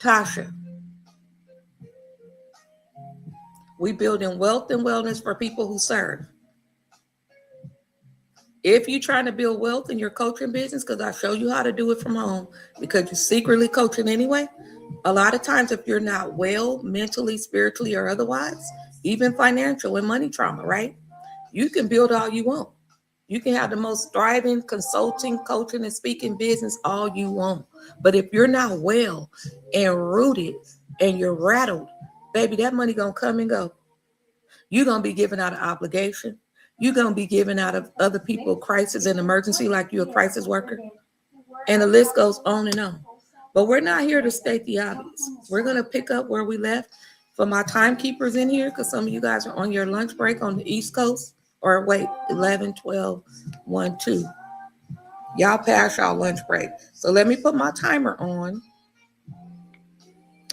Tasha, we building wealth and wellness for people who serve. If you're trying to build wealth in your coaching business, because I show you how to do it from home, because you're secretly coaching anyway, a lot of times if you're not well mentally, spiritually, or otherwise, even financial and money trauma, right? You can build all you want. You can have the most thriving consulting, coaching, and speaking business all you want. But if you're not well and rooted and you're rattled, baby, that money gonna come and go. You're gonna be giving out of obligation. You're gonna be giving out of other people crisis and emergency, like you're a crisis worker. And the list goes on and on. But we're not here to state the obvious. We're gonna pick up where we left. For my timekeepers in here, because some of you guys are on your lunch break on the East Coast, or wait, 11, 12, 1, 2. Y'all pass y'all lunch break. So let me put my timer on,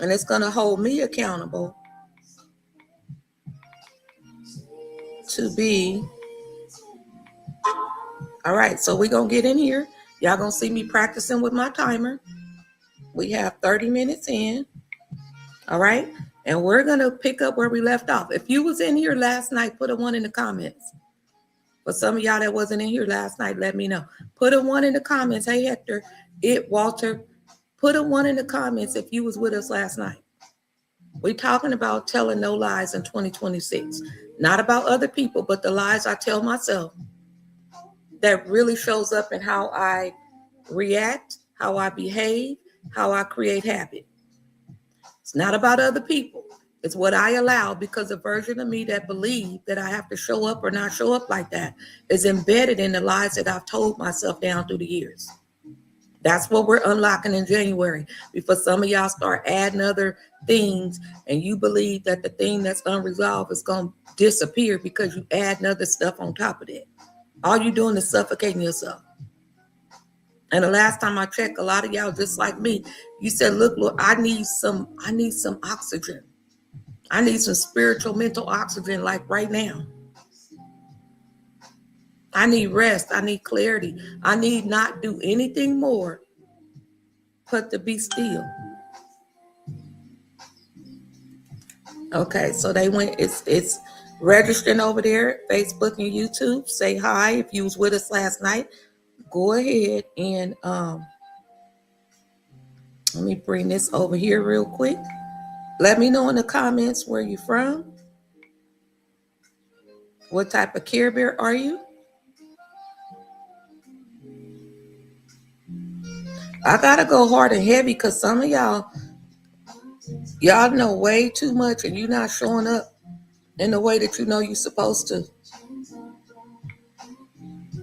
and it's going to hold me accountable to be. All right, so we're going to get in here. Y'all going to see me practicing with my timer. We have 30 minutes in. All right, and we're going to pick up where we left off. If you was in here last night, put a 1 in the comments. For some of y'all that wasn't in here last night, let me know. Put a 1 in the comments. Hey, Hector, Walter, put a 1 in the comments if you was with us last night. We're talking about telling no lies in 2026. Not about other people, but the lies I tell myself that really shows up in how I react, how I behave, how I create habit. It's not about other people. It's what I allow, because the version of me that believe that I have to show up or not show up like that is embedded in the lies that I've told myself down through the years. That's what we're unlocking in January. Before some of y'all start adding other things and you believe that the thing that's unresolved is going to disappear because you add other stuff on top of it. All you're doing is suffocating yourself. And the last time I checked, a lot of y'all just like me, you said, look, I need some oxygen. I need some spiritual, mental oxygen like right now. I need rest. I need clarity. I need not do anything more but to be still. Okay, so they went, it's registering over there, Facebook and YouTube. Say hi if you was with us last night. Go ahead and let me bring this over here real quick. Let me know in the comments where you're from. What type of Care Bear are you? I gotta go hard and heavy because some of y'all know way too much and you're not showing up in the way that you know you're supposed to.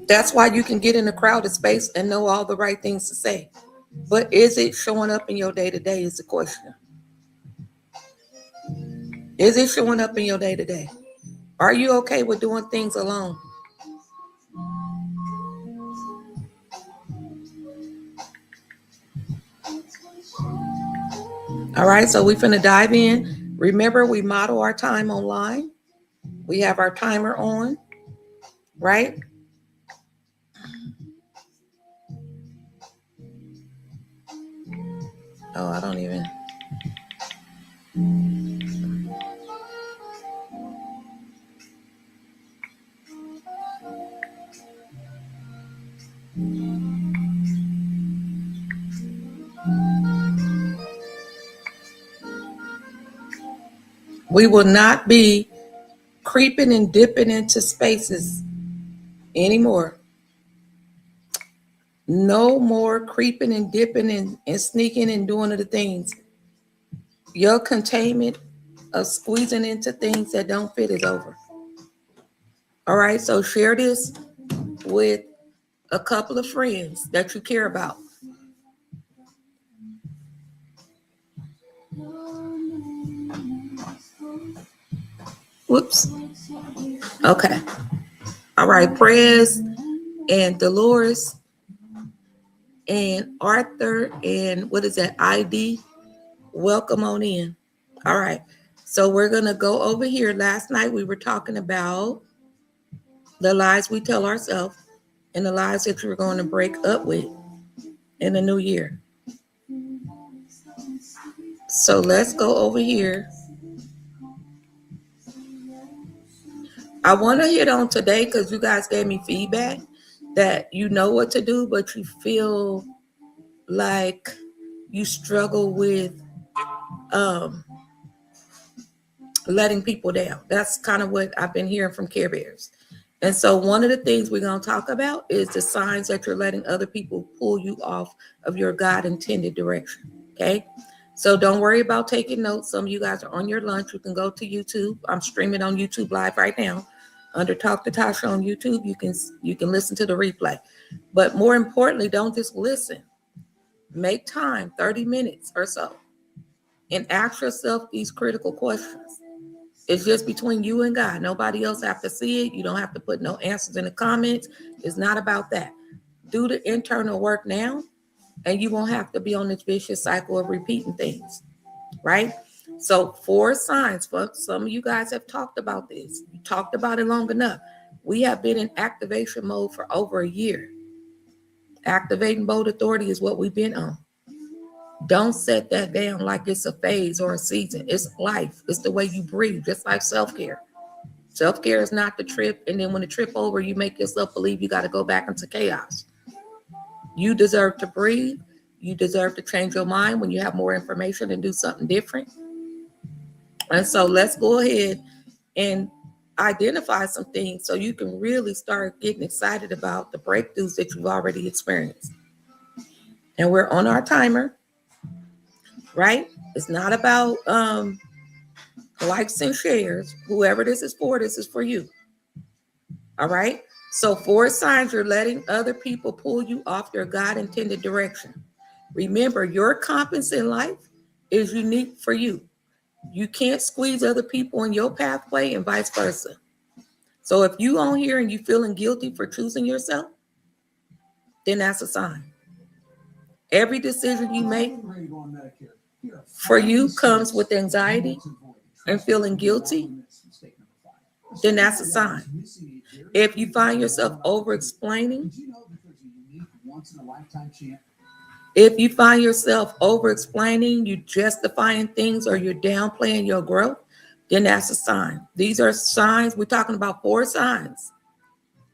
That's why you can get in a crowded space and know all the right things to say. But is it showing up in your day-to-day is the question. Is it showing up in your day-to-day? Are you okay with doing things alone? All right, so we're finna dive in. Remember, we model our time online. We have our timer on, right? Oh, I don't even. We will not be creeping and dipping into spaces anymore. No more creeping and dipping and sneaking and doing other things. Your containment of squeezing into things that don't fit is over. All right, so share this with a couple of friends that you care about. Whoops. Okay. All right, Prez and Dolores and Arthur and what is that, ID? Welcome on in. All right. So we're going to go over here. Last night we were talking about the lies we tell ourselves and the lies that we're going to break up with in the new year. So let's go over here. I want to hit on today because you guys gave me feedback that you know what to do, but you feel like you struggle with letting people down. That's kind of what I've been hearing from Care Bears. And so one of the things we're going to talk about is the signs that you're letting other people pull you off of your God-intended direction, okay? So don't worry about taking notes. Some of you guys are on your lunch. You can go to YouTube. I'm streaming on YouTube Live right now. Under Talk to Tasha on YouTube, you can listen to the replay. But more importantly, don't just listen. Make time, 30 minutes or so, and ask yourself these critical questions. It's just between you and God. Nobody else have to see it. You don't have to put no answers in the comments. It's not about that. Do the internal work now, and you won't have to be on this vicious cycle of repeating things, right? So 4 signs. For some of you guys have talked about this. You talked about it long enough. We have been in activation mode for over a year. Activating bold authority is what we've been on. Don't set that down like it's a phase or a season. It's life. It's the way you breathe, just like self-care. Self-care is not the trip, and then when the trip over, you make yourself believe you got to go back into chaos. You deserve to breathe. You deserve to change your mind when you have more information and do something different. And so let's go ahead and identify some things so you can really start getting excited about the breakthroughs that you've already experienced. And we're on our timer, right? It's not about likes and shares. Whoever this is for you. All right? So 4 signs you're letting other people pull you off your God-intended direction. Remember, your compass in life is unique for you. You can't squeeze other people in your pathway and vice versa. So if you on here and you feeling guilty for choosing yourself, then that's a sign. Every decision you make for you comes with anxiety and feeling guilty, then that's a sign. If you find yourself over-explaining, you justifying things or you're downplaying your growth, then that's a sign. These are signs. We're talking about 4 signs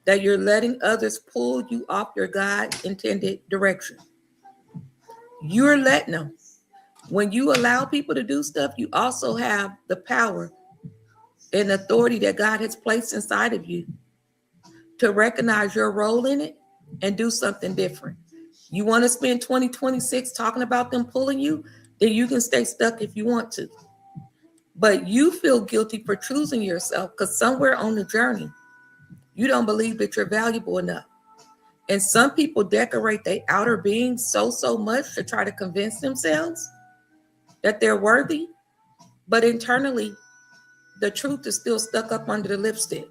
that you're letting others pull you off your God-intended direction. You're letting them. When you allow people to do stuff, you also have the power and authority that God has placed inside of you to recognize your role in it and do something different. You want to spend 2026 talking about them pulling you, then you can stay stuck if you want to. But you feel guilty for choosing yourself because somewhere on the journey, you don't believe that you're valuable enough. And some people decorate their outer being so much to try to convince themselves that they're worthy. But internally, the truth is still stuck up under the lipstick.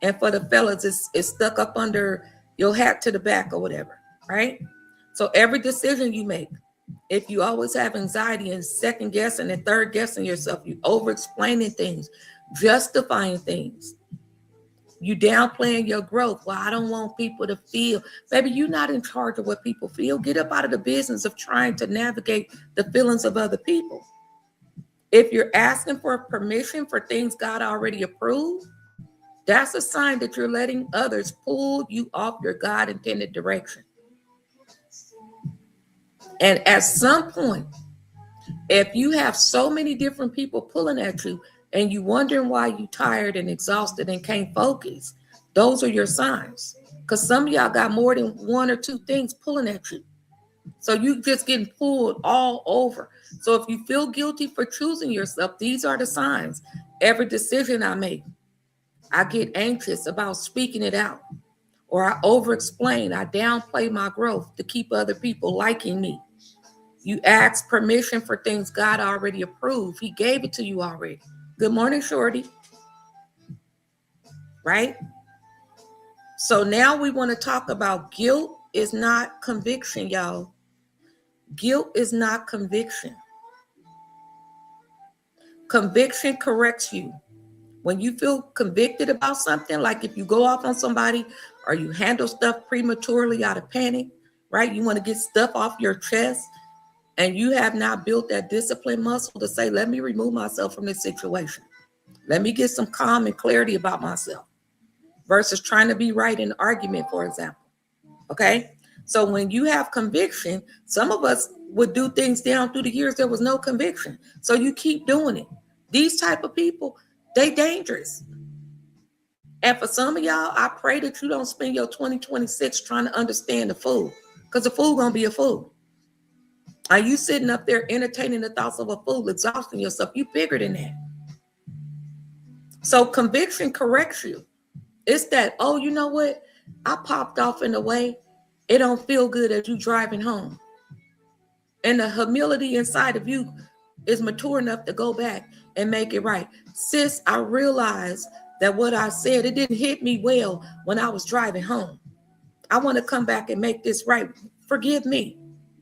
And for the fellas, it's stuck up under your hat to the back or whatever, right? So every decision you make, if you always have anxiety and second guessing and third guessing yourself, you over explaining things, justifying things, you downplaying your growth. Well, I don't want people to feel. Baby, you're not in charge of what people feel. Get up out of the business of trying to navigate the feelings of other people. If you're asking for permission for things God already approved, that's a sign that you're letting others pull you off your God-intended direction. And at some point, if you have so many different people pulling at you and you wondering why you tired and exhausted and can't focus, those are your signs. Because some of y'all got more than 1 or 2 things pulling at you. So you just getting pulled all over. So if you feel guilty for choosing yourself, these are the signs. Every decision I make, I get anxious about speaking it out, or I over-explain, I downplay my growth to keep other people liking me. You ask permission for things God already approved. He gave it to you already. Good morning, Shorty. Right? So now we want to talk about guilt is not conviction, y'all. Guilt is not conviction. Conviction corrects you. When you feel convicted about something, like if you go off on somebody or you handle stuff prematurely out of panic, right? You want to get stuff off your chest and you have not built that discipline muscle to say, let me remove myself from this situation. Let me get some calm and clarity about myself versus trying to be right in an argument, for example. Okay? So when you have conviction, some of us would do things down through the years. There was no conviction. So you keep doing it. These type of people, they dangerous. And for some of y'all, I pray that you don't spend your 2026 trying to understand the fool, because the fool gonna be a fool. Are you sitting up there entertaining the thoughts of a fool, exhausting yourself? You bigger than that. So conviction corrects you. It's that, oh, you know what? I popped off in a way. It don't feel good as you driving home. And the humility inside of you is mature enough to go back and make it right. Sis, I realized that what I said, it didn't hit me well when I was driving home. I want to come back and make this right. Forgive me,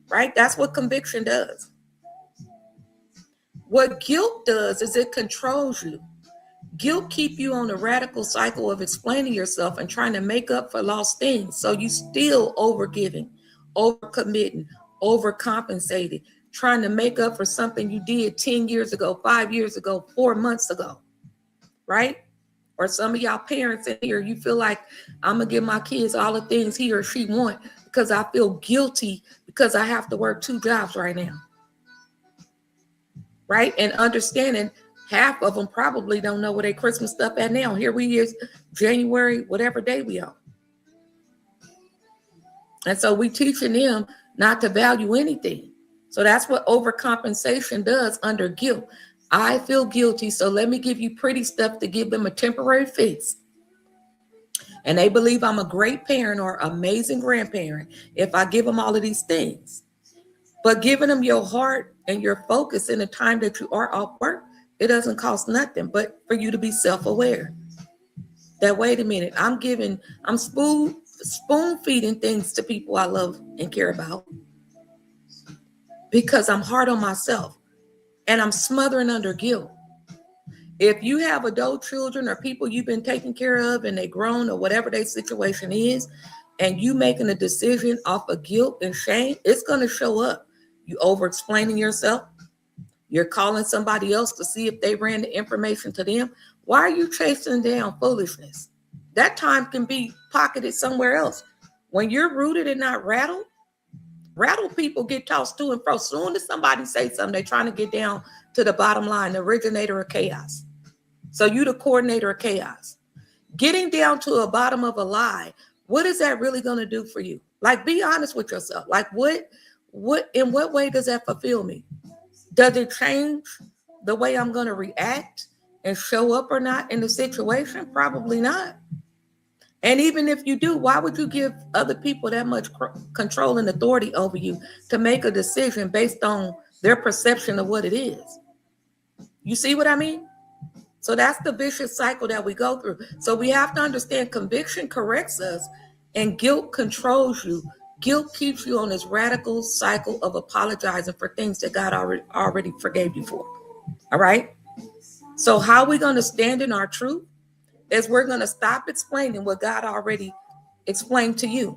right? That's what conviction does. What guilt does is it controls you. Guilt keeps you on a radical cycle of explaining yourself and trying to make up for lost things. So you still overgiving, overcommitting, overcompensating, trying to make up for something you did 10 years ago, 5 years ago, 4 months ago, right? Or some of y'all parents in here, you feel like I'm going to give my kids all the things he or she want because I feel guilty because I have to work 2 jobs right now, right? And understanding half of them probably don't know where their Christmas stuff at now. Here we is, January, whatever day we are. And so we teaching them not to value anything. So that's what overcompensation does under guilt. I feel guilty, so let me give you pretty stuff to give them a temporary fix. And they believe I'm a great parent or amazing grandparent if I give them all of these things. But giving them your heart and your focus in the time that you are off work, it doesn't cost nothing but for you to be self-aware. That, wait a minute, I'm spoon feeding things to people I love and care about because I'm hard on myself and I'm smothering under guilt. If you have adult children or people you've been taking care of and they grown or whatever their situation is, and you making a decision off of guilt and shame, it's going to show up. You over-explaining yourself. You're calling somebody else to see if they ran the information to them. Why are you chasing down foolishness? That time can be pocketed somewhere else. When you're rooted and not rattled people get tossed to and fro. Soon as somebody say something, they're trying to get down to the bottom line, the originator of chaos. So you the coordinator of chaos. Getting down to a bottom of a lie, what is that really going to do for you? Like, be honest with yourself. Like, in what way does that fulfill me? Does it change the way I'm going to react and show up or not in the situation? Probably not. And even if you do, why would you give other people that much control and authority over you to make a decision based on their perception of what it is? You see what I mean? So that's the vicious cycle that we go through. So we have to understand conviction corrects us and guilt controls you. Guilt keeps you on this radical cycle of apologizing for things that God already forgave you for. All right? So how are we going to stand in our truth? Is we're going to stop explaining what God already explained to you.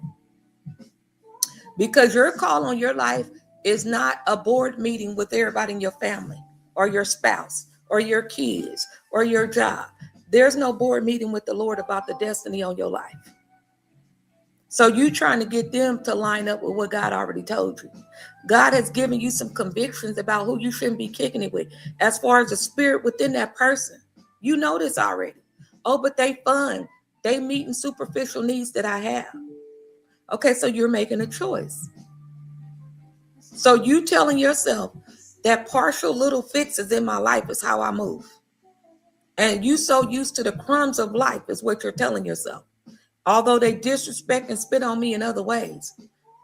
Because your call on your life is not a board meeting with everybody in your family or your spouse or your kids or your job. There's no board meeting with the Lord about the destiny on your life. So you trying to get them to line up with what God already told you. God has given you some convictions about who you shouldn't be kicking it with. As far as the spirit within that person, you know this already. Oh, but they fun. They meeting superficial needs that I have. Okay, so you're making a choice. So you telling yourself that partial little fixes in my life is how I move. And you so used to the crumbs of life is what you're telling yourself. Although they disrespect and spit on me in other ways.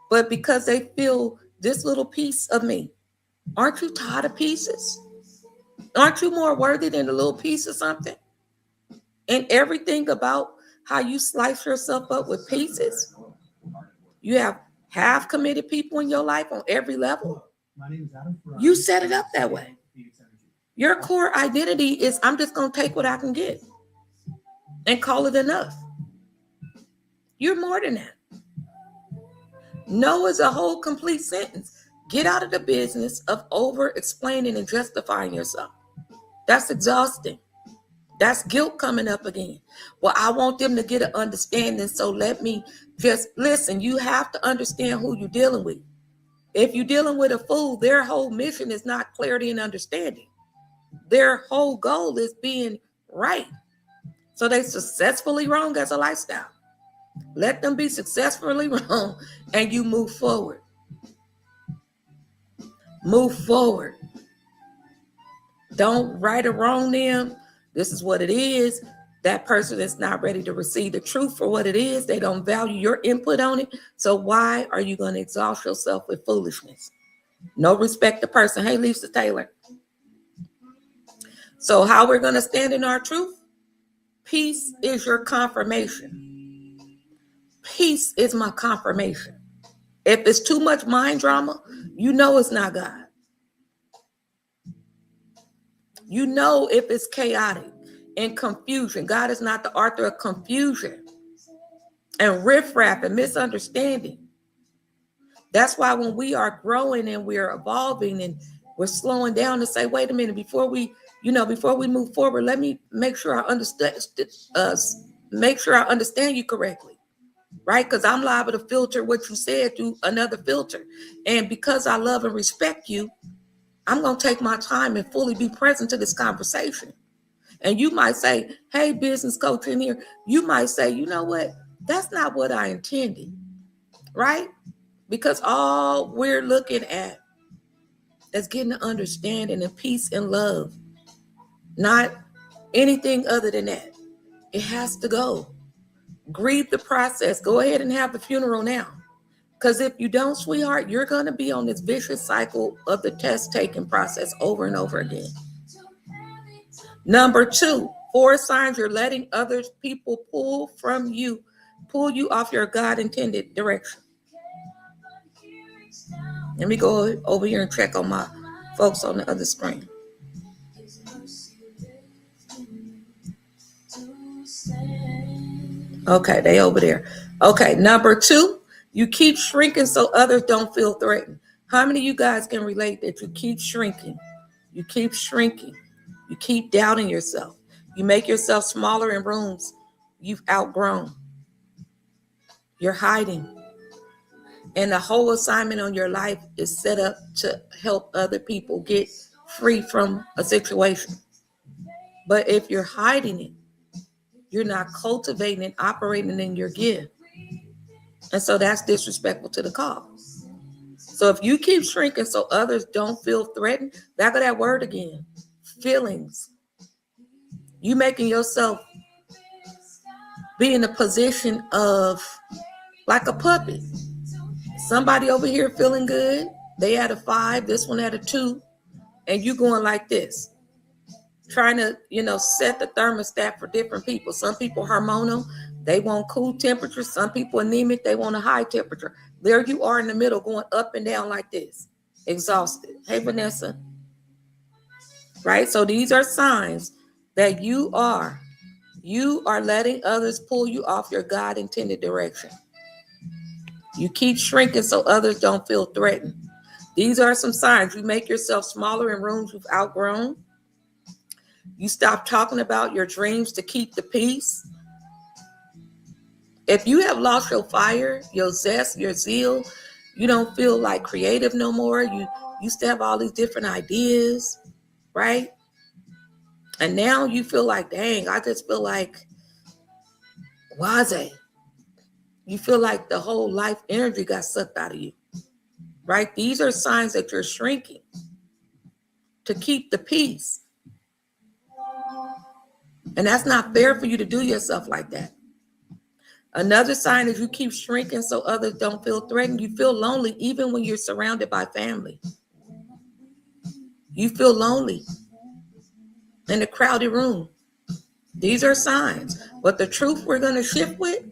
But because they feel this little piece of me, aren't you tired of pieces? Aren't you more worthy than a little piece of something? And everything about how you slice yourself up with pieces. You have half committed people in your life on every level. You set it up that way. Your core identity is, I'm just going to take what I can get and call it enough. You're more than that. No is a whole complete sentence. Get out of the business of over explaining and justifying yourself. That's exhausting. That's guilt coming up again. Well, I want them to get an understanding, so let me just listen. You have to understand who you're dealing with. If you're dealing with a fool, their whole mission is not clarity and understanding. Their whole goal is being right. So they successfully wrong as a lifestyle. Let them be successfully wrong and you move forward. Move forward. Don't right or wrong them. This is what it is. That person is not ready to receive the truth for what it is. They don't value your input on it. So why are you going to exhaust yourself with foolishness? No respect to person. Hey, Lisa Taylor. So how we're going to stand in our truth? Peace is your confirmation. Peace is my confirmation. If it's too much mind drama, you know it's not God. You know if it's chaotic and confusion. God is not the author of confusion and riffraff and misunderstanding. That's why when we are growing and we're evolving and we're slowing down to say, wait a minute, before we move forward, let me make sure I understand you correctly. Right? Because I'm liable to filter what you said through another filter. And because I love and respect you, I'm going to take my time and fully be present to this conversation. And you might say, hey, business coach in here, you might say, you know what? That's not what I intended. Right? Because all we're looking at is getting an understanding and peace and love. Not anything other than that. It has to go. Grieve the process. Go ahead and have the funeral now. Because if you don't, sweetheart, you're going to be on this vicious cycle of the test-taking process over and over again. Number 2, 4 signs you're letting other people pull you off your God-intended direction. Let me go over here and check on my folks on the other screen. Okay, they over there. Okay, number 2. You keep shrinking so others don't feel threatened. How many of you guys can relate that you keep shrinking? You keep shrinking. You keep doubting yourself. You make yourself smaller in rooms you've outgrown. You're hiding. And the whole assignment on your life is set up to help other people get free from a situation. But if you're hiding it, you're not cultivating and operating in your gift. And so that's disrespectful to the cause. So if you keep shrinking so others don't feel threatened, back of that word again, feelings. You making yourself be in a position of like a puppet. Somebody over here feeling good. They had a 5, this one had a 2, and you going like this. Trying to, set the thermostat for different people. Some people hormonal, they want cool temperature. Some people anemic, they want a high temperature. There you are in the middle going up and down like this, exhausted. Hey, Vanessa. Right? So these are signs that you are letting others pull you off your God-intended direction. You keep shrinking so others don't feel threatened. These are some signs. You make yourself smaller in rooms you've outgrown. You stop talking about your dreams to keep the peace. If you have lost your fire, your zest, your zeal, you don't feel like creative no more. You used to have all these different ideas, right? And now you feel like, dang, I just feel like waze. You feel like the whole life energy got sucked out of you, right? These are signs that you're shrinking to keep the peace. And that's not fair for you to do yourself like that. Another sign is you keep shrinking so others don't feel threatened. You feel lonely even when you're surrounded by family. You feel lonely in a crowded room. These are signs. But the truth we're going to shift with,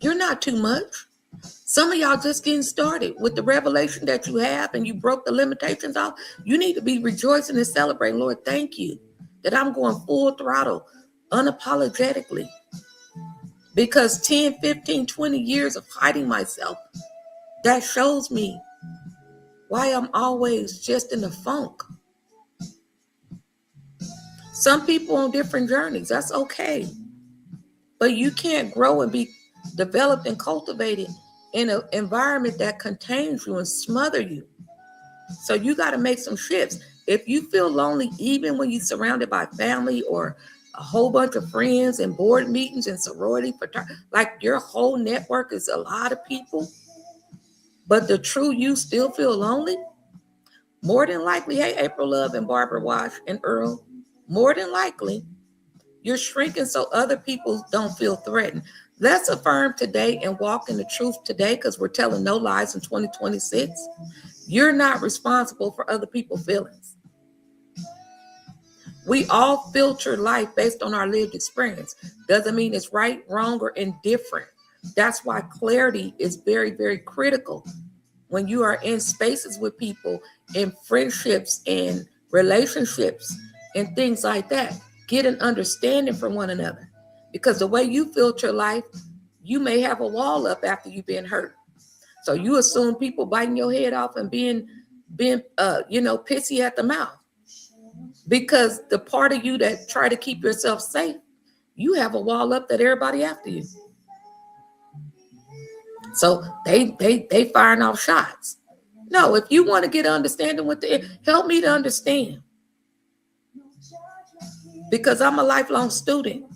you're not too much. Some of y'all just getting started with the revelation that you have and you broke the limitations off. You need to be rejoicing and celebrating. Lord, thank you that I'm going full throttle, unapologetically. Because 10, 15, 20 years of hiding myself, that shows me why I'm always just in the funk. Some people on different journeys, that's okay. But you can't grow and be developed and cultivated in an environment that contains you and smother you. So you got to make some shifts. If you feel lonely, even when you're surrounded by family or a whole bunch of friends and board meetings and sorority, like your whole network is a lot of people, but the true you still feel lonely, more than likely, hey, April Love and Barbara Wash and Earl, more than likely, you're shrinking so other people don't feel threatened. Let's affirm today and walk in the truth today, because we're telling no lies in 2026. You're not responsible for other people's feelings. We all filter life based on our lived experience. Doesn't mean it's right, wrong, or indifferent. That's why clarity is very, very critical when you are in spaces with people, in friendships and relationships and things like that. Get an understanding from one another, because the way you filter life, you may have a wall up after you've been hurt. So you assume people biting your head off and being pissy at the mouth, because the part of you that try to keep yourself safe, you have a wall up that everybody after you. So they firing off shots. No, if you want to get understanding with help me to understand, because I'm a lifelong student,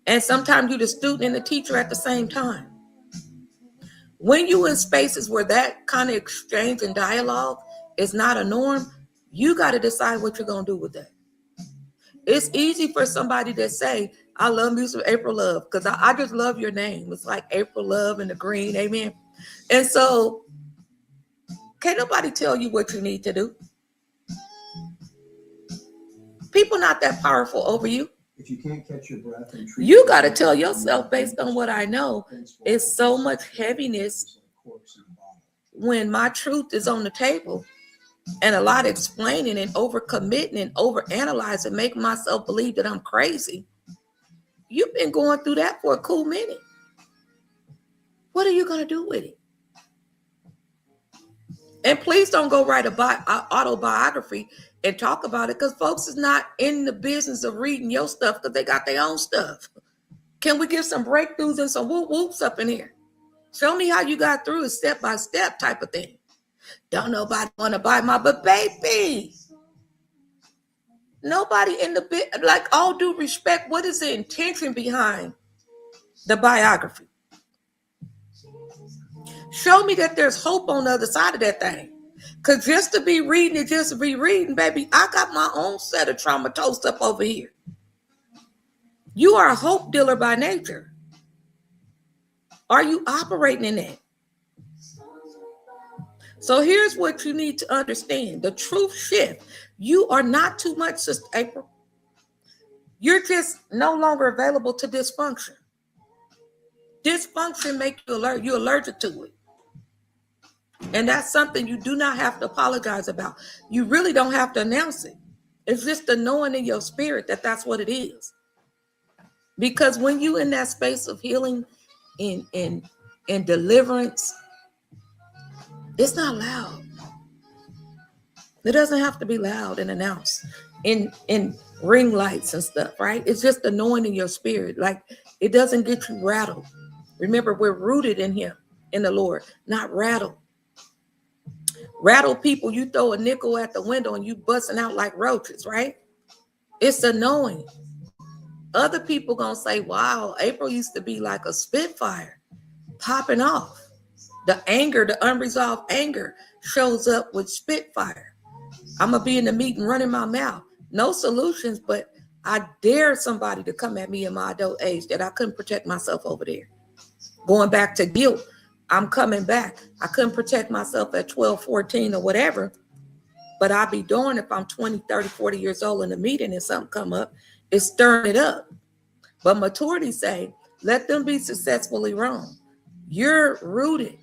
and sometimes you're the student and the teacher at the same time. When you in spaces where that kind of exchange and dialogue is not a norm, you got to decide what you're going to do with that. It's easy for somebody to say, I love music, April Love, because I just love your name. It's like April Love and the green, amen. And so, can't nobody tell you what you need to do. People not that powerful over you. If you can't catch your breath, you got to tell yourself, based on what I know, it's so much heaviness when my truth is on the table, and a lot of explaining and overcommitting and overanalyzing, making myself believe that I'm crazy. You've been going through that for a cool minute. What are you going to do with it? And please don't go write an autobiography and talk about it, because folks is not in the business of reading your stuff because they got their own stuff. Can we give some breakthroughs and some whoop whoops up in here? Show me how you got through it, step by step type of thing. Don't nobody want to buy my, but baby, nobody in the bit, like, all due respect, what is the intention behind the biography? Show me that there's hope on the other side of that thing. Because just to be reading it, just to be reading, baby, I got my own set of trauma toast up over here. You are a hope dealer by nature. Are you operating in that? So here's what you need to understand. The truth shift. You are not too much, Sister April. You're just no longer available to dysfunction. Dysfunction makes you alert. You're allergic to it. And that's something you do not have to apologize about. You really don't have to announce it. It's just the knowing in your spirit that that's what it is. Because when you're in that space of healing and deliverance, it's not loud. It doesn't have to be loud and announced in ring lights and stuff, right? It's just the knowing in your spirit. Like, it doesn't get you rattled. Remember, we're rooted in Him, in the Lord, not rattled. Rattled people, you throw a nickel at the window and you busting out like roaches, right? It's the knowing. Other people gonna say, wow, April used to be like a spitfire, popping off. The anger, the unresolved anger shows up with spitfire. I'm gonna be in the meeting running my mouth. No solutions, but I dare somebody to come at me in my adult age that I couldn't protect myself over there. Going back to guilt, I'm coming back. I couldn't protect myself at 12, 14 or whatever, but I'll be darned if I'm 20, 30, 40 years old in a meeting and something come up. It's stirring it up. But maturity say, let them be successfully wrong. You're rooted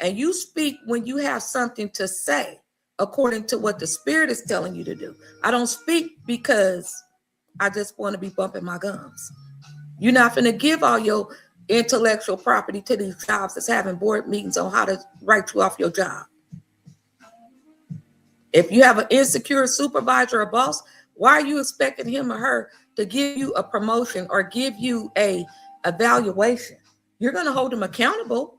and you speak when you have something to say according to what the Spirit is telling you to do. I don't speak because I just want to be bumping my gums. You're not going to give all your intellectual property to these jobs that's having board meetings on how to write you off your job. If you have an insecure supervisor or boss, why are you expecting him or her to give you a promotion or give you a evaluation? You're going to hold them accountable,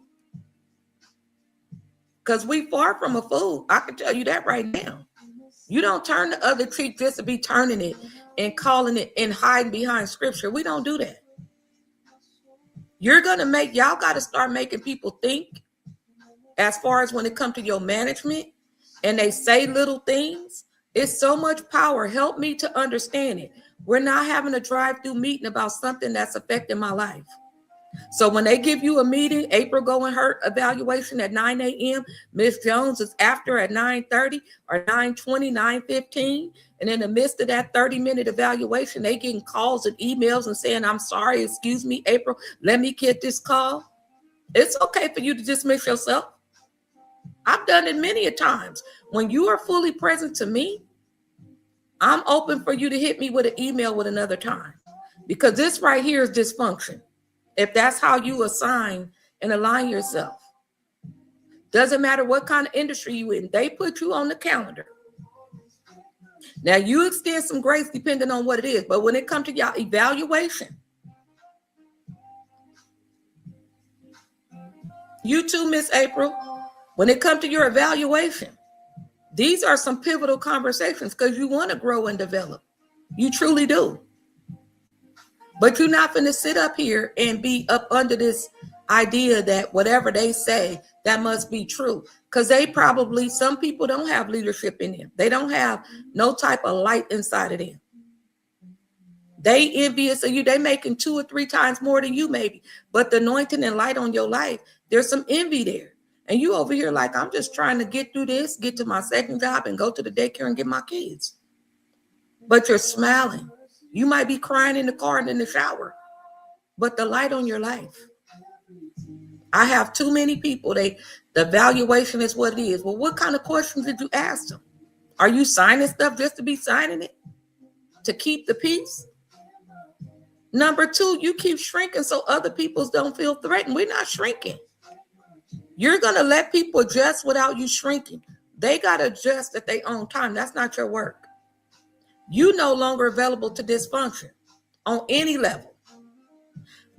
because we far from a fool. I can tell you that right now. You don't turn the other cheek just to be turning it and calling it and hiding behind scripture. We don't do that. You're going to y'all got to start making people think, as far as when it comes to your management and they say little things. It's so much power. Help me to understand it. We're not having a drive-through meeting about something that's affecting my life. So when they give you a meeting, April go and her evaluation at 9 a.m., Miss Jones is after at 9:30 or 9:20, 9:15. And in the midst of that 30-minute evaluation, they getting calls and emails and saying, I'm sorry, excuse me, April, let me get this call. It's okay for you to dismiss yourself. I've done it many a times. When you are fully present to me, I'm open for you to hit me with an email with another time, because this right here is dysfunction. If that's how you assign and align yourself, doesn't matter what kind of industry you in, they put you on the calendar. Now you extend some grace depending on what it is, but when it comes to y'all evaluation, you too, Miss April, when it comes to your evaluation, these are some pivotal conversations, because you want to grow and develop. You truly do. But you're not going to sit up here and be up under this idea that whatever they say, that must be true. Because some people don't have leadership in them. They don't have no type of light inside of them. They envious of you. They making 2 or 3 times more than you maybe. But the anointing and light on your life, there's some envy there. And you over here like, I'm just trying to get through this, get to my second job and go to the daycare and get my kids. But you're smiling. You might be crying in the car and in the shower, but the light on your life. I have too many people, the valuation is what it is. Well, what kind of questions did you ask them? Are you signing stuff just to be signing it? To keep the peace? Number 2, you keep shrinking so other people don't feel threatened. We're not shrinking. You're going to let people adjust without you shrinking. They got to adjust at their own time. That's not your work. You no longer available to dysfunction on any level.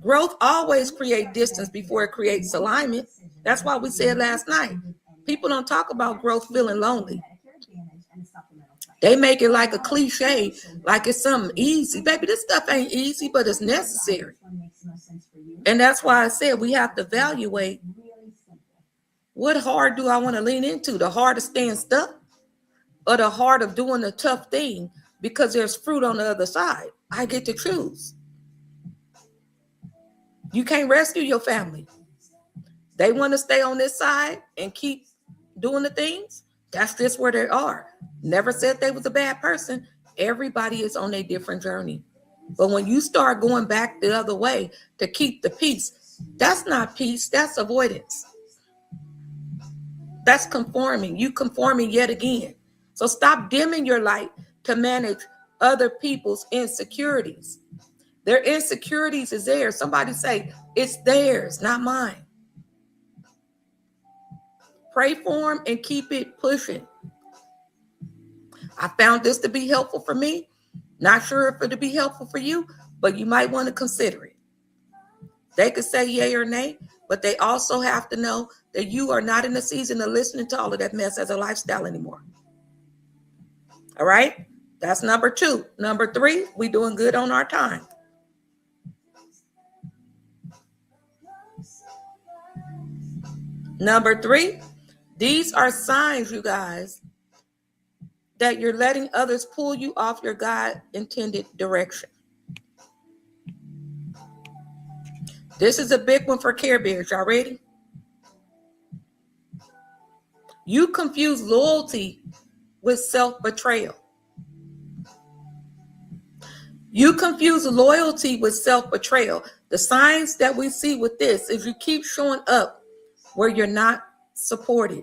Growth always creates distance before it creates alignment. That's why we said last night, people don't talk about growth feeling lonely. They make it like a cliche, like it's something easy. Baby, this stuff ain't easy, but it's necessary. And that's why I said we have to evaluate, what hard do I want to lean into? The hard of staying stuck or the hard of doing the tough thing? Because there's fruit on the other side. I get to choose. You can't rescue your family. They want to stay on this side and keep doing the things. That's just where they are. Never said they was a bad person. Everybody is on a different journey. But when you start going back the other way to keep the peace, that's not peace. That's avoidance. That's conforming. You conforming yet again. So stop dimming your light to manage other people's insecurities. Their insecurities is theirs. Somebody say, it's theirs, not mine. Pray for them and keep it pushing. I found this to be helpful for me. Not sure if it'll be helpful for you, but you might want to consider it. They could say yay or nay, but they also have to know that you are not in the season of listening to all of that mess as a lifestyle anymore. All right? That's number 2. Number 3, we doing good on our time. Number 3, these are signs, you guys, that you're letting others pull you off your God-intended direction. This is a big one for Care Bears. Y'all ready? You confuse loyalty with self-betrayal. You confuse loyalty with self-betrayal. The signs that we see with this is you keep showing up where you're not supported.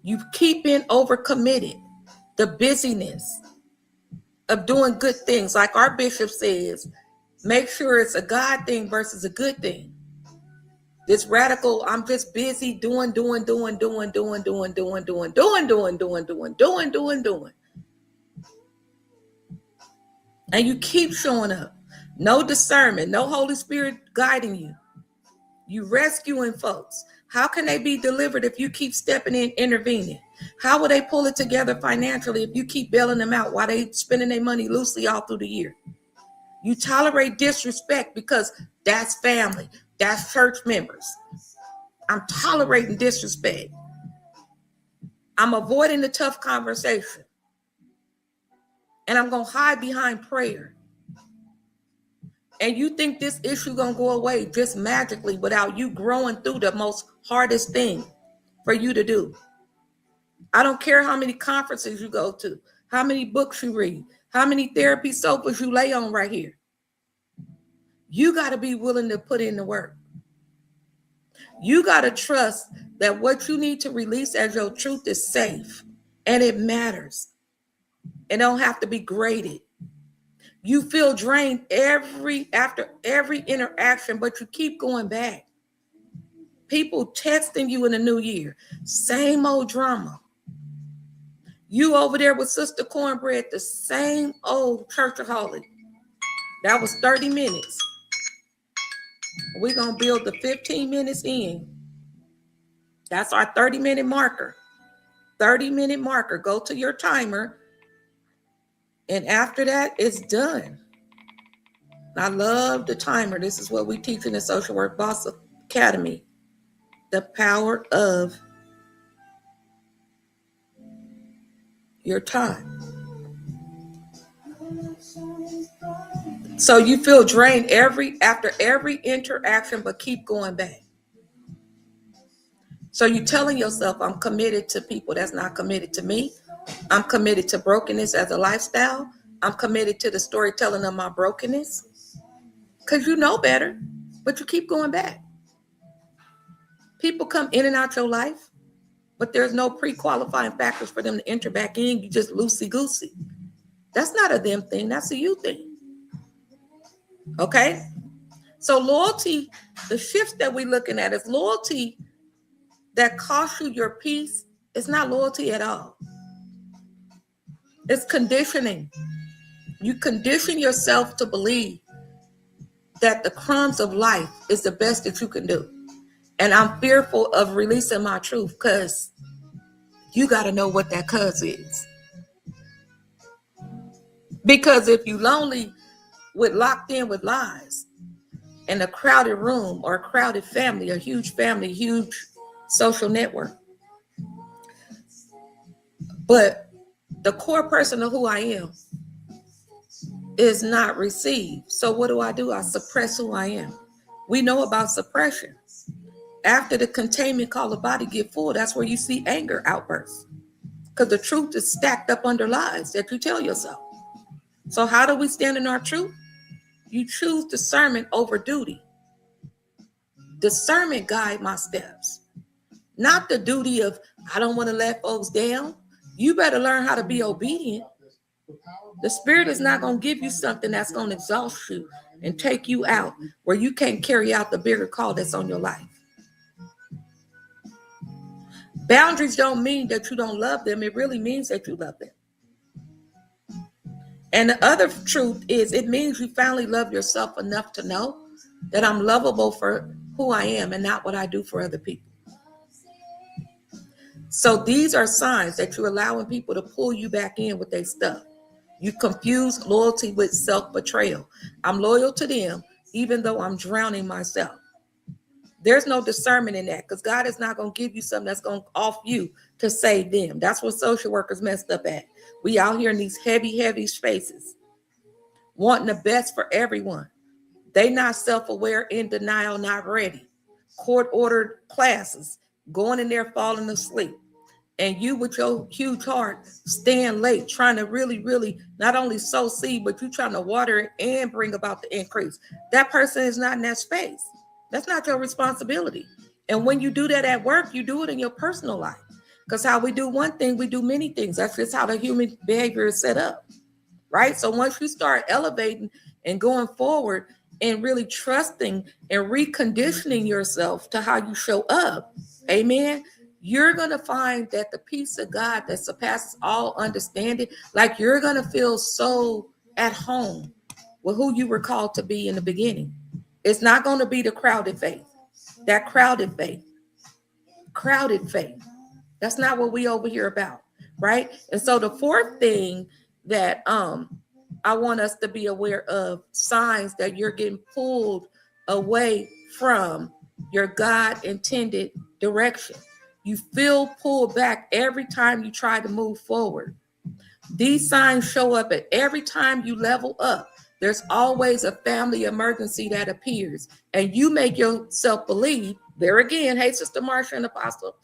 You keep being overcommitted. The busyness of doing good things, like our bishop says, make sure it's a God thing versus a good thing. This radical, I'm just busy doing. And you keep showing up. No discernment, no Holy Spirit guiding you. You rescuing folks. How can they be delivered if you keep stepping in, intervening? How will they pull it together financially if you keep bailing them out while they spending their money loosely all through the year? You tolerate disrespect because that's family. That's church members. I'm tolerating disrespect. I'm avoiding the tough conversation. And I'm going to hide behind prayer. And you think this issue going to go away just magically without you growing through the most hardest thing for you to do. I don't care how many conferences you go to, how many books you read, how many therapy sofas you lay on right here. You got to be willing to put in the work. You got to trust that what you need to release as your truth is safe and it matters. It don't have to be graded. You feel drained after every interaction, but you keep going back. People texting you in the new year, same old drama. You over there with Sister Cornbread, the same old churchaholic. That was 30 minutes. We're going to build the 15 minutes in. That's our 30-minute marker. 30-minute marker. Go to your timer. And after that, it's done. I love the timer. This is what we teach in the Social Work Boss Academy. The power of your time. So you feel drained after every interaction, but keep going back. So you're telling yourself, I'm committed to people that's not committed to me. I'm committed to brokenness as a lifestyle. I'm committed to the storytelling of my brokenness. Because you know better, but you keep going back. People come in and out your life, but there's no pre-qualifying factors for them to enter back in. You just loosey-goosey. That's not a them thing. That's a you thing. Okay? So loyalty, the shift that we're looking at is loyalty that costs you your peace. It's not loyalty at all. It's conditioning. You condition yourself to believe that the crumbs of life is the best that you can do. And I'm fearful of releasing my truth because you got to know what that cuz is. Because if you lonely with locked in with lies in a crowded room or a crowded family, a huge social network, but the core person of who I am is not received. So what do? I suppress who I am. We know about suppression. After the containment called the body get full, that's where you see anger outbursts. Because the truth is stacked up under lies that you tell yourself. So how do we stand in our truth? You choose discernment over duty. Discernment guide my steps. Not the duty of, I don't want to let folks down. You better learn how to be obedient. The Spirit is not going to give you something that's going to exhaust you and take you out where you can't carry out the bigger call that's on your life. Boundaries don't mean that you don't love them. It really means that you love them. And the other truth is it means you finally love yourself enough to know that I'm lovable for who I am and not what I do for other people. So these are signs that you're allowing people to pull you back in with their stuff. You confuse loyalty with self-betrayal. I'm loyal to them, even though I'm drowning myself. There's no discernment in that because God is not going to give you something that's going to off you to save them. That's what social workers messed up at. We out here in these heavy spaces, wanting the best for everyone. They not self-aware, in denial, not ready. Court-ordered classes, going in there falling asleep. And you with your huge heart, staying late, trying to really, not only sow seed, but you trying to water it and bring about the increase. That person is not in that space. That's not your responsibility. And when you do that at work, you do it in your personal life. Because how we do one thing, we do many things. That's just how the human behavior is set up, right? So once you start elevating and going forward and really trusting and reconditioning yourself to how you show up, amen, you're going to find that the peace of God that surpasses all understanding, like you're going to feel so at home with who you were called to be in the beginning. It's not going to be the crowded faith, that crowded faith. That's not what we over here about, right? And so the fourth thing that I want us to be aware of, signs that you're getting pulled away from your God intended direction. You feel pulled back every time you try to move forward. These signs show up at every time you level up. There's always a family emergency that appears, and you make yourself believe, there again, hey, Sister Marsha and Apostle,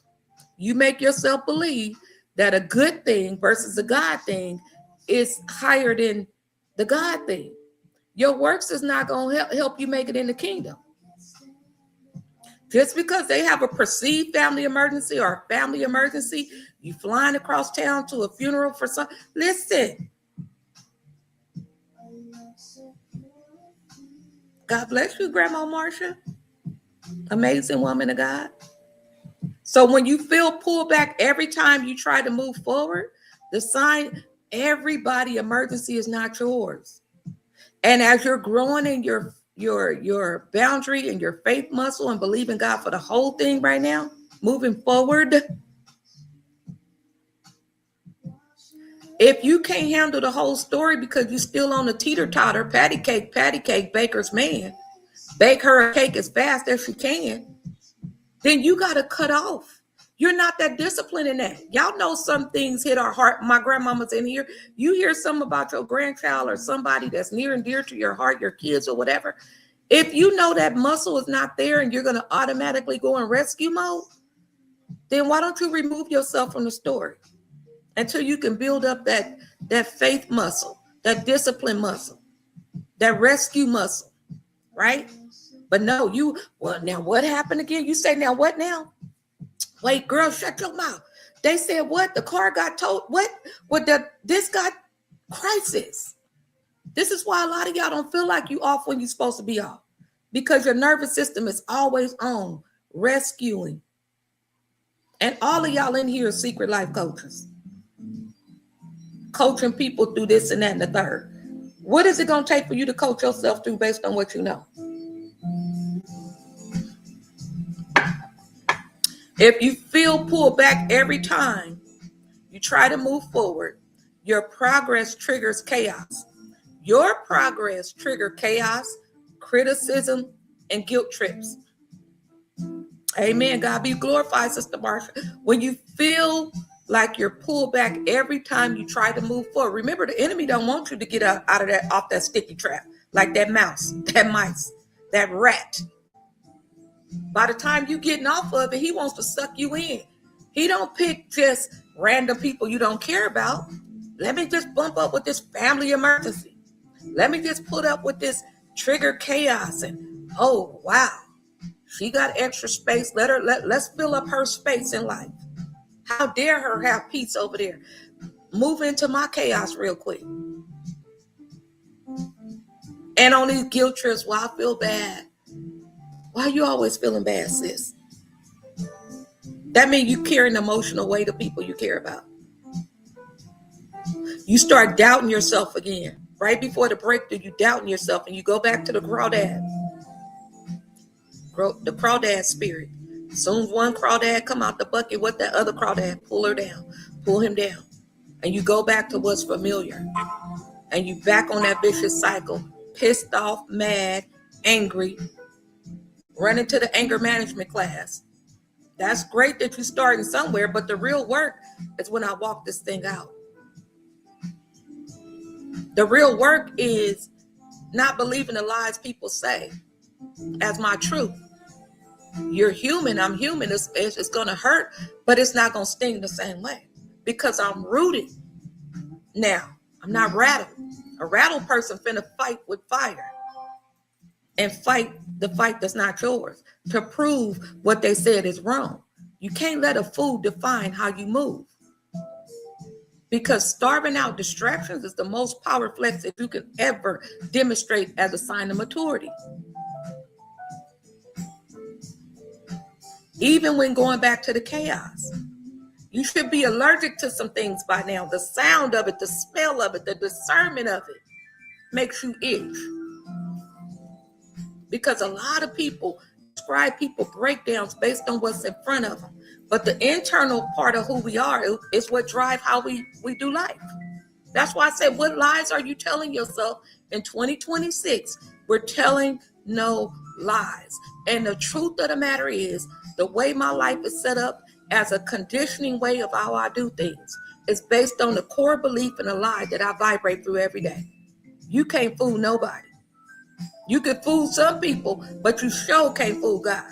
you make yourself believe that a good thing versus a God thing is higher than the God thing. Your works is not going to help you make it in the kingdom. Just because they have a perceived family emergency or a family emergency, you flying across town to a funeral for some, listen. God bless you, Grandma Marsha. Amazing woman of God. So when you feel pulled back every time you try to move forward, the sign, everybody emergency is not yours. And as you're growing in your boundary and your faith muscle and believing God for the whole thing right now, moving forward, if you can't handle the whole story because you're still on the teeter-totter, patty cake, baker's man, bake her a cake as fast as she can, then you got to cut off. You're not that disciplined in that. Y'all know some things hit our heart. My grandmama's in here. You hear something about your grandchild or somebody that's near and dear to your heart, your kids or whatever. If you know that muscle is not there and you're going to automatically go in rescue mode, then why don't you remove yourself from the story until you can build up that faith muscle, that discipline muscle, that rescue muscle, right? But no, now what happened again? You say, now what now? Wait, girl, shut your mouth. They said what? The car got towed. What? This got crisis. This is why a lot of y'all don't feel like you off when you're supposed to be off. Because your nervous system is always on, rescuing. And all of y'all in here are secret life coaches. Coaching people through this and that and the third. What is it going to take for you to coach yourself through based on what you know? If you feel pulled back every time you try to move forward, your progress triggers chaos. Your progress triggers chaos, criticism, and guilt trips. Amen. God be glorified, Sister Marsha. When you feel like you're pulled back every time you try to move forward, remember the enemy don't want you to get off that sticky trap, like that mouse, that mice, that rat. By the time you getting off of it, he wants to suck you in. He don't pick just random people you don't care about. Let me just bump up with this family emergency. Let me just put up with this trigger chaos. And oh, wow, she got extra space. Let's fill up her space in life. How dare her have peace over there? Move into my chaos real quick. And on these guilt trips, well, I feel bad. Why are you always feeling bad, sis? That means you carry an emotional weight of people you care about. You start doubting yourself again. Right before the breakthrough, you doubting yourself and you go back to the crawdad. The crawdad spirit. As soon as one crawdad come out the bucket, what that other crawdad, pull him down. And you go back to what's familiar. And you back on that vicious cycle. Pissed off, mad, angry. Run into the anger management class. That's great that you're starting somewhere, but the real work is when I walk this thing out. The real work is not believing the lies people say as my truth. You're human, I'm human, it's going to hurt, but it's not going to sting the same way because I'm rooted. Now, I'm not rattled. A rattled person finna fight with fire. And fight the fight that's not yours to prove what they said is wrong. You can't let a fool define how you move. Because starving out distractions is the most power flex that you can ever demonstrate as a sign of maturity. Even when going back to the chaos, you should be allergic to some things by now. The sound of it, the smell of it, the discernment of it makes you itch. Because a lot of people describe people breakdowns based on what's in front of them. But the internal part of who we are is what drives how we do life. That's why I said, what lies are you telling yourself in 2026? We're telling no lies. And the truth of the matter is, the way my life is set up as a conditioning way of how I do things is based on the core belief and a lie that I vibrate through every day. You can't fool nobody. You can fool some people, but you sure can't fool God.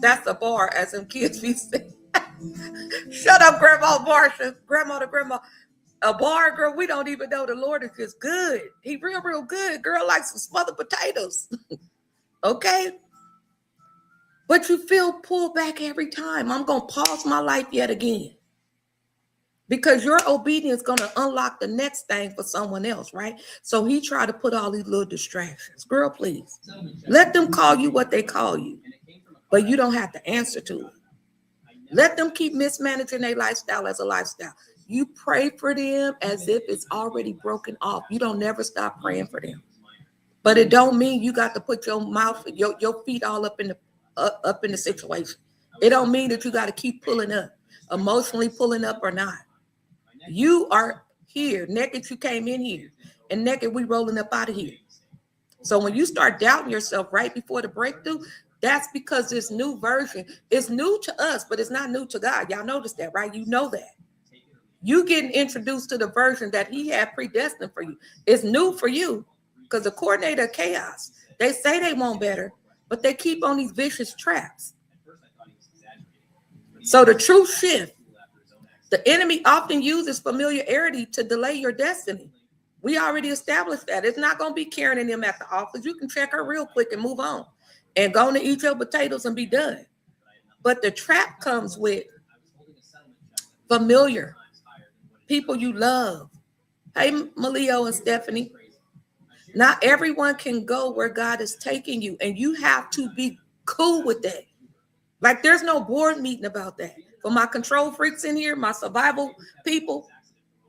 That's a bar, as them kids be saying. Shut up, Grandma Marsha. Grandma to grandma. A bar, girl, we don't even know the Lord is just good. He real good. Girl, like some smothered potatoes. Okay? But you feel pulled back every time. I'm going to pause my life yet again. Because your obedience is going to unlock the next thing for someone else, right? So he tried to put all these little distractions. Girl, please. Let them call you what they call you. But you don't have to answer to it. Let them keep mismanaging their lifestyle as a lifestyle. You pray for them as if it's already broken off. You don't never stop praying for them. But it don't mean you got to put your mouth, your feet all up in the situation. It don't mean that you got to keep pulling up, emotionally pulling up or not. You are here. Naked you came in here, and naked we rolling up out of here. So when you start doubting yourself right before the breakthrough, that's because this new version is new to us, but it's not new to God. Y'all notice that, right? You know that. You getting introduced to the version that he had predestined for you. It's new for you because the coordinator of chaos, they say they want better, but they keep on these vicious traps. So the true shift, the enemy often uses familiarity to delay your destiny. We already established that. It's not going to be Karen and them at the office. You can check her real quick and move on and go on to eat your potatoes and be done. But the trap comes with familiar people you love. Hey, Malio and Stephanie. Not everyone can go where God is taking you, and you have to be cool with that. Like there's no board meeting about that. For my control freaks in here, my survival people,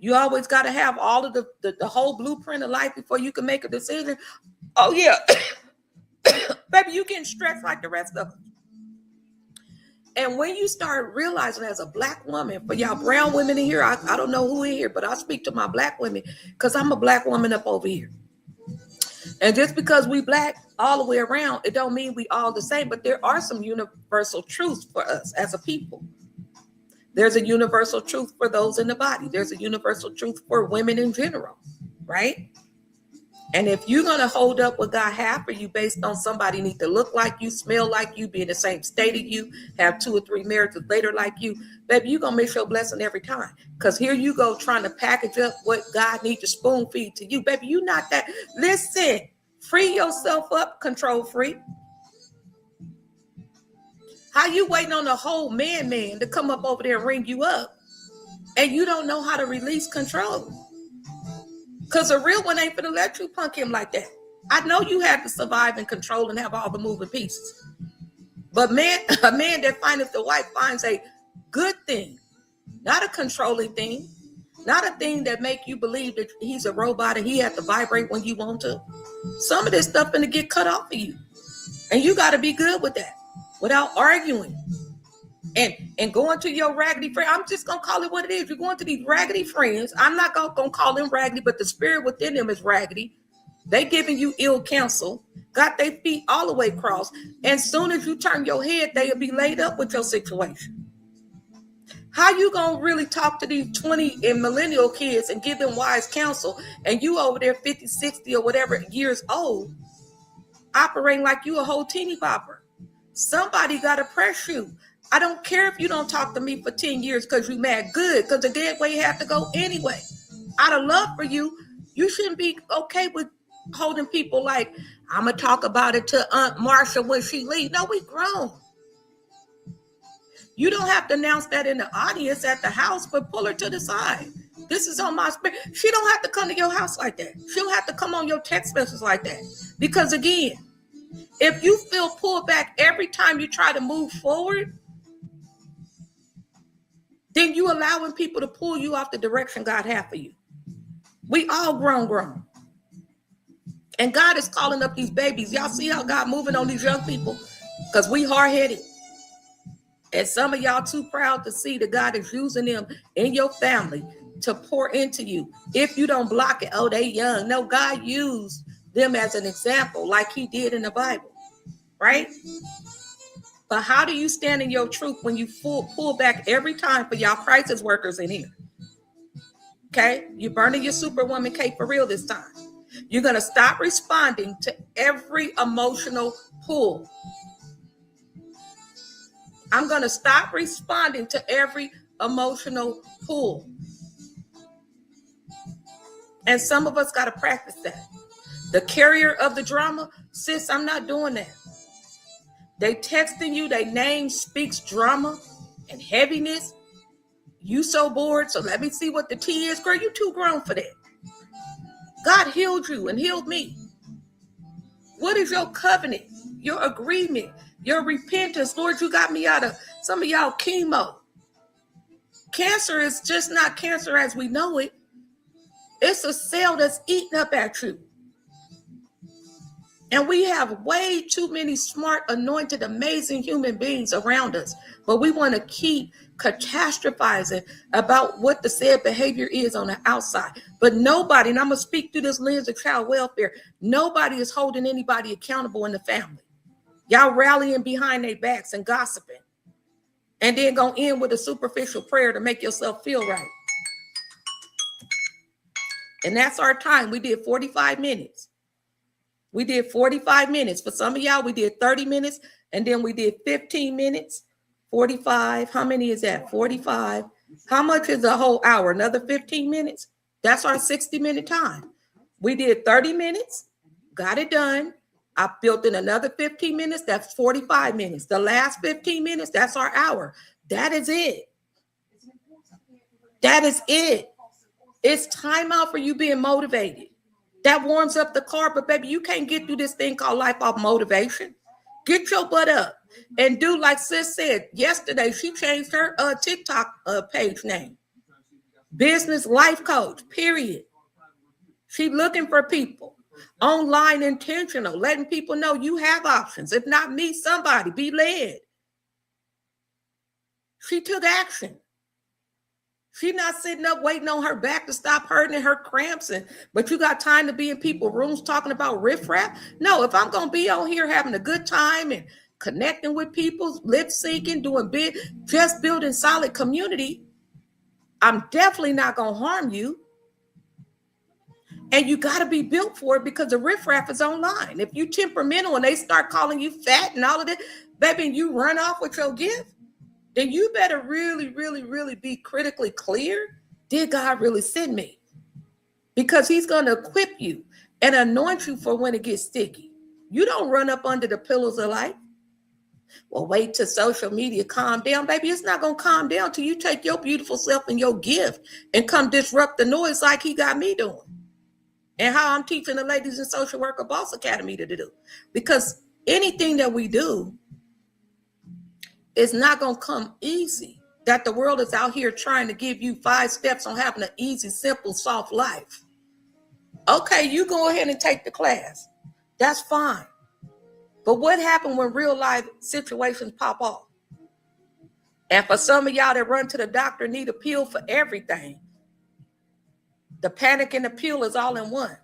you always got to have all of the whole blueprint of life before you can make a decision. Oh, yeah. Baby, you getting stressed like the rest of them. And when you start realizing as a Black woman, for y'all brown women in here, I don't know who in here, but I'll speak to my Black women because I'm a Black woman up over here. And just because we Black all the way around, it don't mean we all the same, but there are some universal truths for us as a people. There's a universal truth for those in the body. There's a universal truth for women in general, right? And if you're going to hold up what God has for you based on somebody need to look like you, smell like you, be in the same state of you, have 2 or 3 marriages later like you, baby, you're going to miss your blessing every time. Because here you go trying to package up what God needs to spoon feed to you. Baby, you not that. Listen, free yourself up, control freak. How you waiting on the whole man to come up over there and ring you up and you don't know how to release control? Because a real one ain't finna let you punk him like that. I know you have to survive and control and have all the moving pieces. But a man that finds the wife finds a good thing, not a controlling thing, not a thing that make you believe that he's a robot and he has to vibrate when you want to. Some of this stuff gonna get cut off of you. And you got to be good with that without arguing. And going to your raggedy friend, I'm just going to call it what it is. You're going to these raggedy friends. I'm not going to call them raggedy, but the spirit within them is raggedy. They giving you ill counsel, got their feet all the way crossed. And soon as you turn your head, they'll be laid up with your situation. How you going to really talk to these 20 and millennial kids and give them wise counsel? And you over there 50, 60 or whatever years old, operating like you a whole teeny bopper. Somebody got to press you. I don't care if you don't talk to me for 10 years because you mad good, because the dead way you have to go anyway. Out of love for you, you shouldn't be okay with holding people like, I'm going to talk about it to Aunt Marsha when she leaves. No, we grown. You don't have to announce that in the audience at the house, but pull her to the side. This is on my spirit. She don't have to come to your house like that. She don't have to come on your text message like that. Because again, if you feel pulled back every time you try to move forward, then you allowing people to pull you off the direction God had for you. We all grown. And God is calling up these babies. Y'all see how God moving on these young people? Because we hard-headed. And some of y'all too proud to see that God is using them in your family to pour into you. If you don't block it, oh, they young. No, God used them as an example like he did in the Bible, right? But how do you stand in your truth when you pull back every time for y'all crisis workers in here? Okay? You're burning your superwoman cape for real this time. You're going to stop responding to every emotional pull. I'm going to stop responding to every emotional pull. And some of us got to practice that. The carrier of the drama, sis, I'm not doing that. They texting you, their name speaks drama and heaviness. You so bored, so let me see what the tea is. Girl, you too grown for that. God healed you and healed me. What is your covenant, your agreement, your repentance? Lord, you got me out of some of y'all chemo. Cancer is just not cancer as we know it. It's a cell that's eating up at you. And we have way too many smart, anointed, amazing human beings around us. But we want to keep catastrophizing about what the said behavior is on the outside. But nobody, and I'm going to speak through this lens of child welfare, nobody is holding anybody accountable in the family. Y'all rallying behind their backs and gossiping. And then going to end with a superficial prayer to make yourself feel right. And that's our time. We did 45 minutes. We did 45 minutes. For some of y'all, we did 30 minutes. And then we did 15 minutes. 45. How many is that? 45. How much is a whole hour? Another 15 minutes? That's our 60-minute time. We did 30 minutes. Got it done. I built in another 15 minutes. That's 45 minutes. The last 15 minutes, that's our hour. That is it. That is it. It's time out for you being motivated. That warms up the car, but baby, you can't get through this thing called life off motivation. Get your butt up and do like sis said yesterday. She changed her TikTok page name. Business life coach, period. She looking for people. Online intentional, letting people know you have options. If not me, somebody, be led. She took action. She's not sitting up waiting on her back to stop hurting and her cramps. But you got time to be in people's rooms talking about riffraff? No, if I'm going to be on here having a good time and connecting with people, lip syncing, doing big, just building solid community, I'm definitely not going to harm you. And you got to be built for it because the riffraff is online. If you temperamental and they start calling you fat and all of that, baby, and you run off with your gift, then you better really, really, really be critically clear. Did God really send me? Because he's going to equip you and anoint you for when it gets sticky. You don't run up under the pillows of life. Well, wait till social media calm down. Baby, it's not going to calm down till you take your beautiful self and your gift and come disrupt the noise like he got me doing. And how I'm teaching the ladies in Social Worker Boss Academy to do. Because anything that we do, it's not going to come easy. That the world is out here trying to give you 5 steps on having an easy, simple, soft life. Okay, you go ahead and take the class. That's fine. But what happened when real life situations pop off? And for some of y'all that run to the doctor need a pill for everything. The panic and the pill is all in one.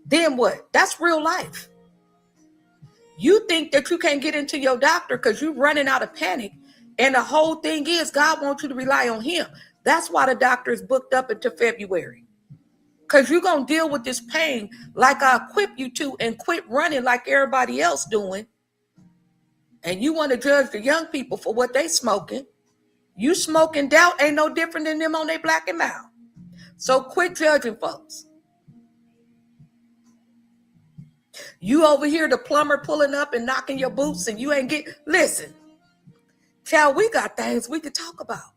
Then what? That's real life. You think that you can't get into your doctor because you're running out of panic. And the whole thing is God wants you to rely on him. That's why the doctor is booked up until February. Because you're going to deal with this pain like I equip you to and quit running like everybody else doing. And you want to judge the young people for what they smoking. You smoking doubt ain't no different than them on their black and mild. So quit judging folks. You over here, the plumber pulling up and knocking your boots and you ain't get, listen, Child, we got things we could talk about.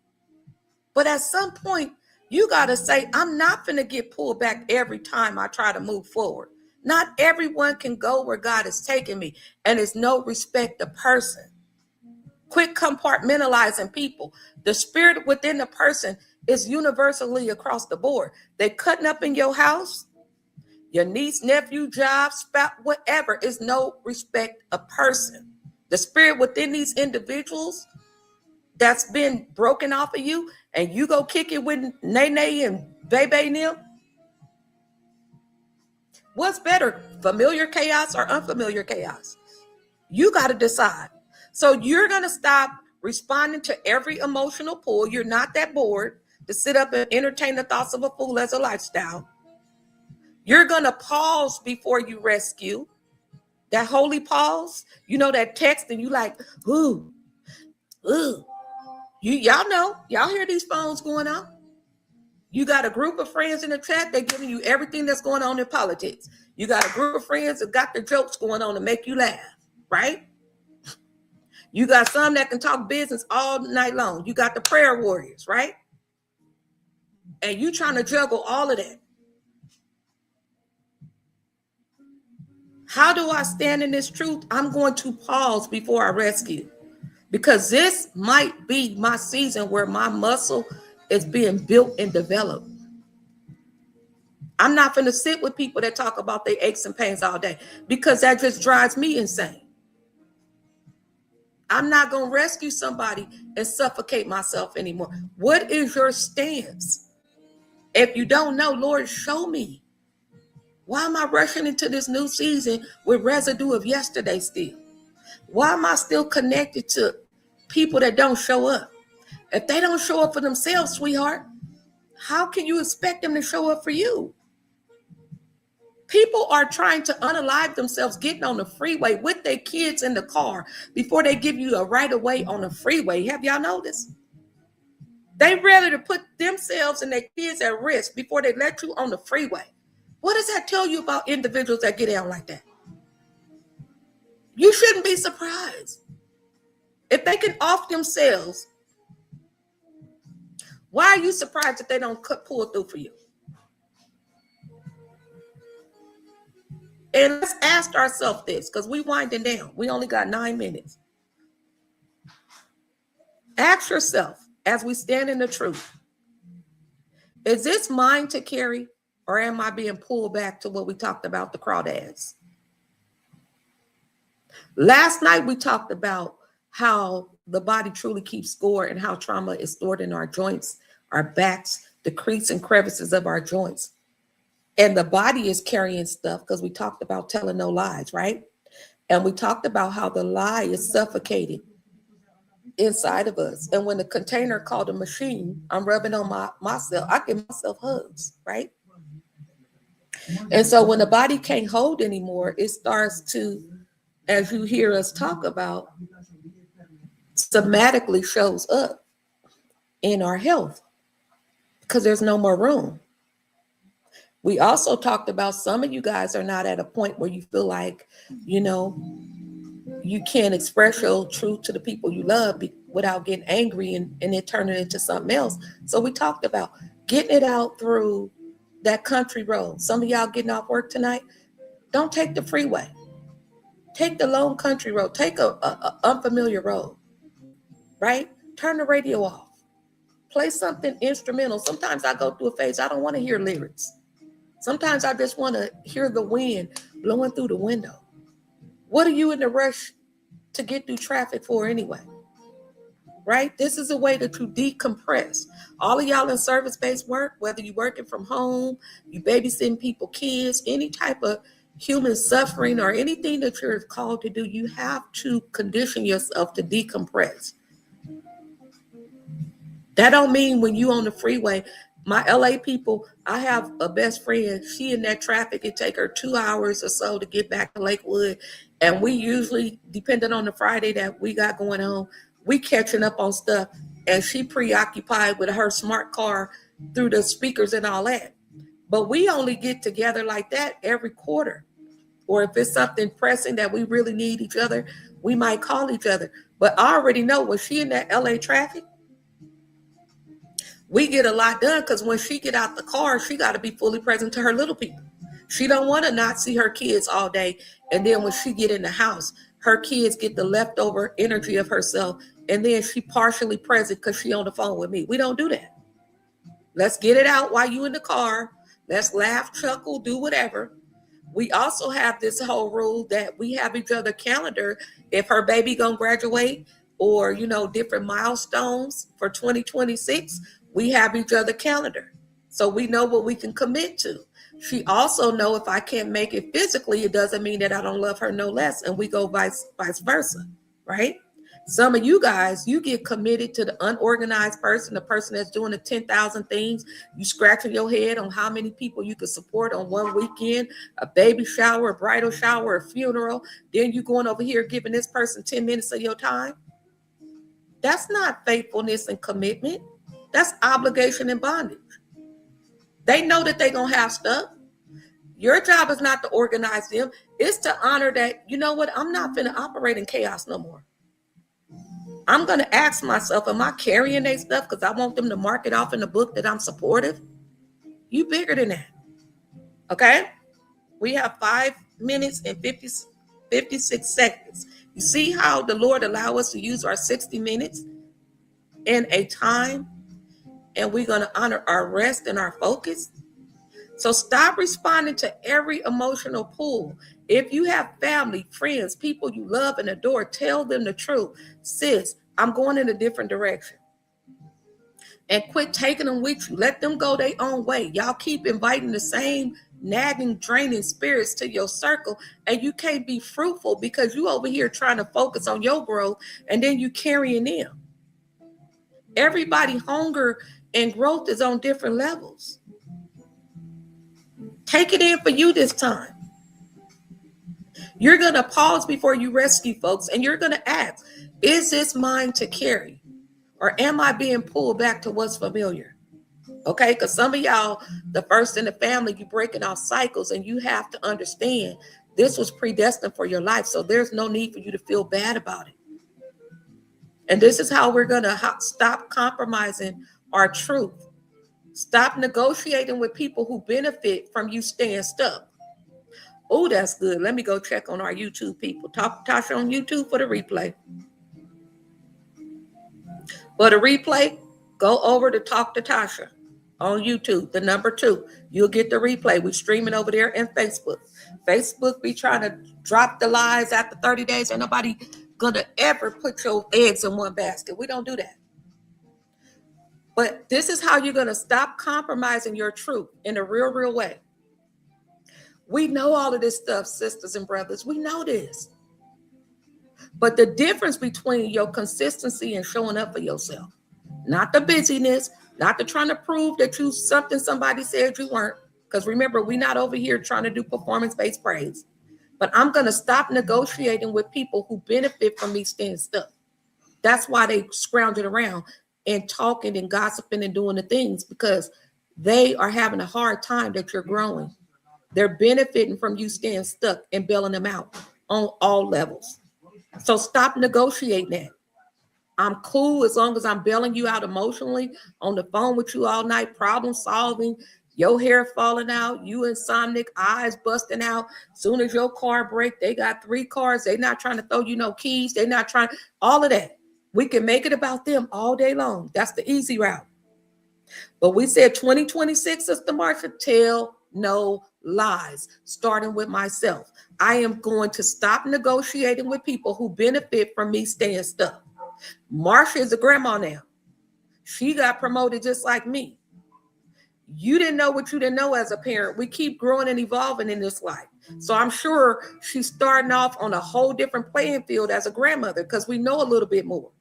But at some point, you got to say, I'm not going to get pulled back every time I try to move forward. Not everyone can go where God is taking me, and it's no respect of person. Quit compartmentalizing people. The spirit within the person is universally across the board. They cutting up in your house, your niece, nephew, job, spouse, whatever, is no respect of person. The spirit within these individuals that's been broken off of you, and you go kick it with Nene and Bebe Neil. What's better, familiar chaos or unfamiliar chaos? You got to decide. So you're going to stop responding to every emotional pull. You're not that bored to sit up and entertain the thoughts of a fool as a lifestyle. You're going to pause before you rescue. That holy pause, you know, that text, and you like, ooh. Y'all know, y'all hear these phones going on. You got a group of friends in the chat, they're giving you everything that's going on in politics. You got a group of friends that got the jokes going on to make you laugh, right? You got some that can talk business all night long. You got the prayer warriors, right? And you trying to juggle all of that. How do I stand in this truth? I'm going to pause before I rescue, because this might be my season where my muscle is being built and developed. I'm not going to sit with people that talk about their aches and pains all day, because that just drives me insane. I'm not going to rescue somebody and suffocate myself anymore. What is your stance? If you don't know, Lord, show me. Why am I rushing into this new season with residue of yesterday still? Why am I still connected to people that don't show up? If they don't show up for themselves, sweetheart, how can you expect them to show up for you? People are trying to unalive themselves getting on the freeway with their kids in the car before they give you a right of way on the freeway. Have y'all noticed? They rather to put themselves and their kids at risk before they let you on the freeway. What does that tell you about individuals that get out like that? You shouldn't be surprised. If they can off themselves, why are you surprised that they don't pull through for you? And let's ask ourselves this, because we're winding down. We only got 9 minutes. Ask yourself, as we stand in the truth, is this mine to carry, or am I being pulled back to what we talked about, the crawdads? Last night, we talked about how the body truly keeps score and how trauma is stored in our joints, our backs, the crease and crevices of our joints. And the body is carrying stuff because we talked about telling no lies, right? And we talked about how the lie is suffocating inside of us. And when the container called a machine, I'm rubbing on myself. I give myself hugs, right? And so when the body can't hold anymore, it starts to, as you hear us talk about, somatically shows up in our health because there's no more room. We also talked about some of you guys are not at a point where you feel like, you know, you can't express your truth to the people you love without getting angry and it turning into something else. So we talked about getting it out through that country road. Some of y'all getting off work tonight, don't take the freeway. Take the lone country road. Take a unfamiliar road, right? Turn the radio off. Play something instrumental. Sometimes I go through a phase, I don't want to hear lyrics. Sometimes I just want to hear the wind blowing through the window. What are you in a rush to get through traffic for anyway? Right? This is a way that you decompress. All of y'all in service-based work, whether you're working from home, you babysitting people, kids, any type of human suffering or anything that you're called to do, you have to condition yourself to decompress. That don't mean when you on the freeway. My LA people, I have a best friend. She in that traffic, it take her 2 hours or so to get back to Lakewood. And we usually, depending on the Friday that we got going on, we catching up on stuff. And she preoccupied with her smart car through the speakers and all that. But we only get together like that every quarter. Or if it's something pressing that we really need each other, We might call each other. But I already know when she in that LA traffic, we get a lot done because when she get out the car, she got to be fully present to her little people. She don't want to not see her kids all day. And then when she get in the house, her kids get the leftover energy of herself. And then she partially present because she on the phone with me. We don't do that. Let's get it out while you in the car. Let's laugh, chuckle, do whatever. We also have this whole rule that we have each other calendar. If her baby gonna graduate or, different milestones for 2026, we have each other calendar. So we know what we can commit to. She also know if I can't make it physically, it doesn't mean that I don't love her no less. And we go vice versa, right? Some of you guys, you get committed to the unorganized person, the person that's doing the 10,000 things. You scratching your head on how many people you could support on one weekend, a baby shower, a bridal shower, a funeral. Then you going over here giving this person 10 minutes of your time. That's not faithfulness and commitment. That's obligation and bondage. They know that they're going to have stuff. Your job is not to organize them. It's to honor that, you know what, I'm not going to operate in chaos no more. I'm going to ask myself, am I carrying their stuff because I want them to mark it off in the book that I'm supportive? You bigger than that. Okay? We have 5 minutes and 56 seconds. You see how the Lord allow us to use our 60 minutes in a time, and we're going to honor our rest and our focus. So stop responding to every emotional pull. If you have family, friends, people you love and adore, tell them the truth. Sis, I'm going in a different direction. And quit taking them with you. Let them go their own way. Y'all keep inviting the same nagging, draining spirits to your circle, and you can't be fruitful because you over here trying to focus on your growth, and then you carrying them. Everybody hunger and growth is on different levels. Take it in for you this time. You're going to pause before you rescue folks, and you're going to ask, is this mine to carry? Or am I being pulled back to what's familiar? Okay, because some of y'all, the first in the family, you're breaking off cycles, and you have to understand this was predestined for your life, so there's no need for you to feel bad about it. And this is how we're going to stop compromising our truth. Stop negotiating with people who benefit from you staying stuck. Oh, that's good. Let me go check on our YouTube people. Talk to Tasha on YouTube for the replay. For the replay, go over to Talk to Tasha on YouTube, the number 2. You'll get the replay. We're streaming over there in Facebook. Facebook be trying to drop the lies after 30 days. Ain't nobody gonna ever put your eggs in one basket. We don't do that. But this is how you're going to stop compromising your truth in a real way. We know all of this stuff, sisters and brothers. We know this. But the difference between your consistency and showing up for yourself, not the busyness, not the trying to prove that you something somebody said you weren't. Because remember, we're not over here trying to do performance-based praise. But I'm going to stop negotiating with people who benefit from me staying stuck. That's why they scrounging around and talking and gossiping and doing the things, because they are having a hard time that you're growing. They're benefiting from you staying stuck and bailing them out on all levels. So stop negotiating that. I'm cool as long as I'm bailing you out emotionally, on the phone with you all night, problem solving, your hair falling out, you insomniac, eyes busting out. Soon as your car break, they got 3 cars. They're not trying to throw you no keys. They're not trying, all of that. We can make it about them all day long. That's the easy route. But we said 2026, Sister Marsha, tell no lies, starting with myself. I am going to stop negotiating with people who benefit from me staying stuck. Marsha is a grandma now. She got promoted just like me. You didn't know what you didn't know as a parent. We keep growing and evolving in this life. So I'm sure she's starting off on a whole different playing field as a grandmother because we know a little bit more.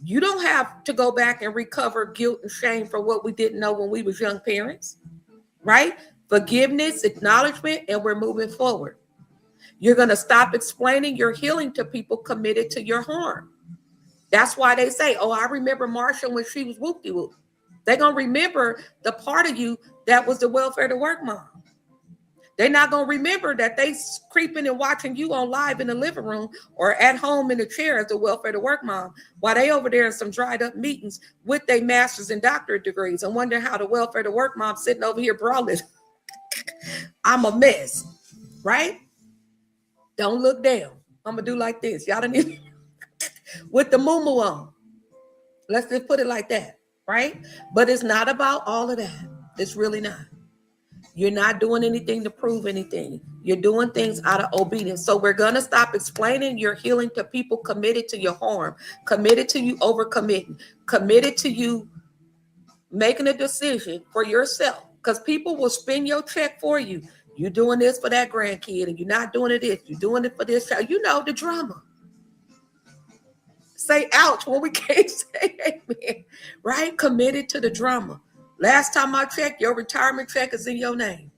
You don't have to go back and recover guilt and shame for what we didn't know when we was young parents, right? Forgiveness, acknowledgement, and we're moving forward. You're going to stop explaining your healing to people committed to your harm. That's why they say, oh, I remember Marsha when she was whoop-de-whoop. They're going to remember the part of you that was the welfare to work mom. They're not going to remember that they creeping and watching you on live in the living room or at home in the chair as the welfare to work mom, while they over there in some dried up meetings with their master's and doctorate degrees and wondering how the welfare to work mom sitting over here brawling. I'm a mess, right? Don't look down. I'm going to do like this. Y'all don't need with the moo on. Let's just put it like that, right? But it's not about all of that. It's really not. You're not doing anything to prove anything. You're doing things out of obedience. So we're going to stop explaining your healing to people committed to your harm, committed to you overcommitting, committed to you making a decision for yourself. Because people will spend your check for you. You're doing this for that grandkid and you're not doing it this. You're doing it for this child. You know the drama. Say ouch when we can't say amen, right? Committed to the drama. Last time I checked, your retirement check is in your name.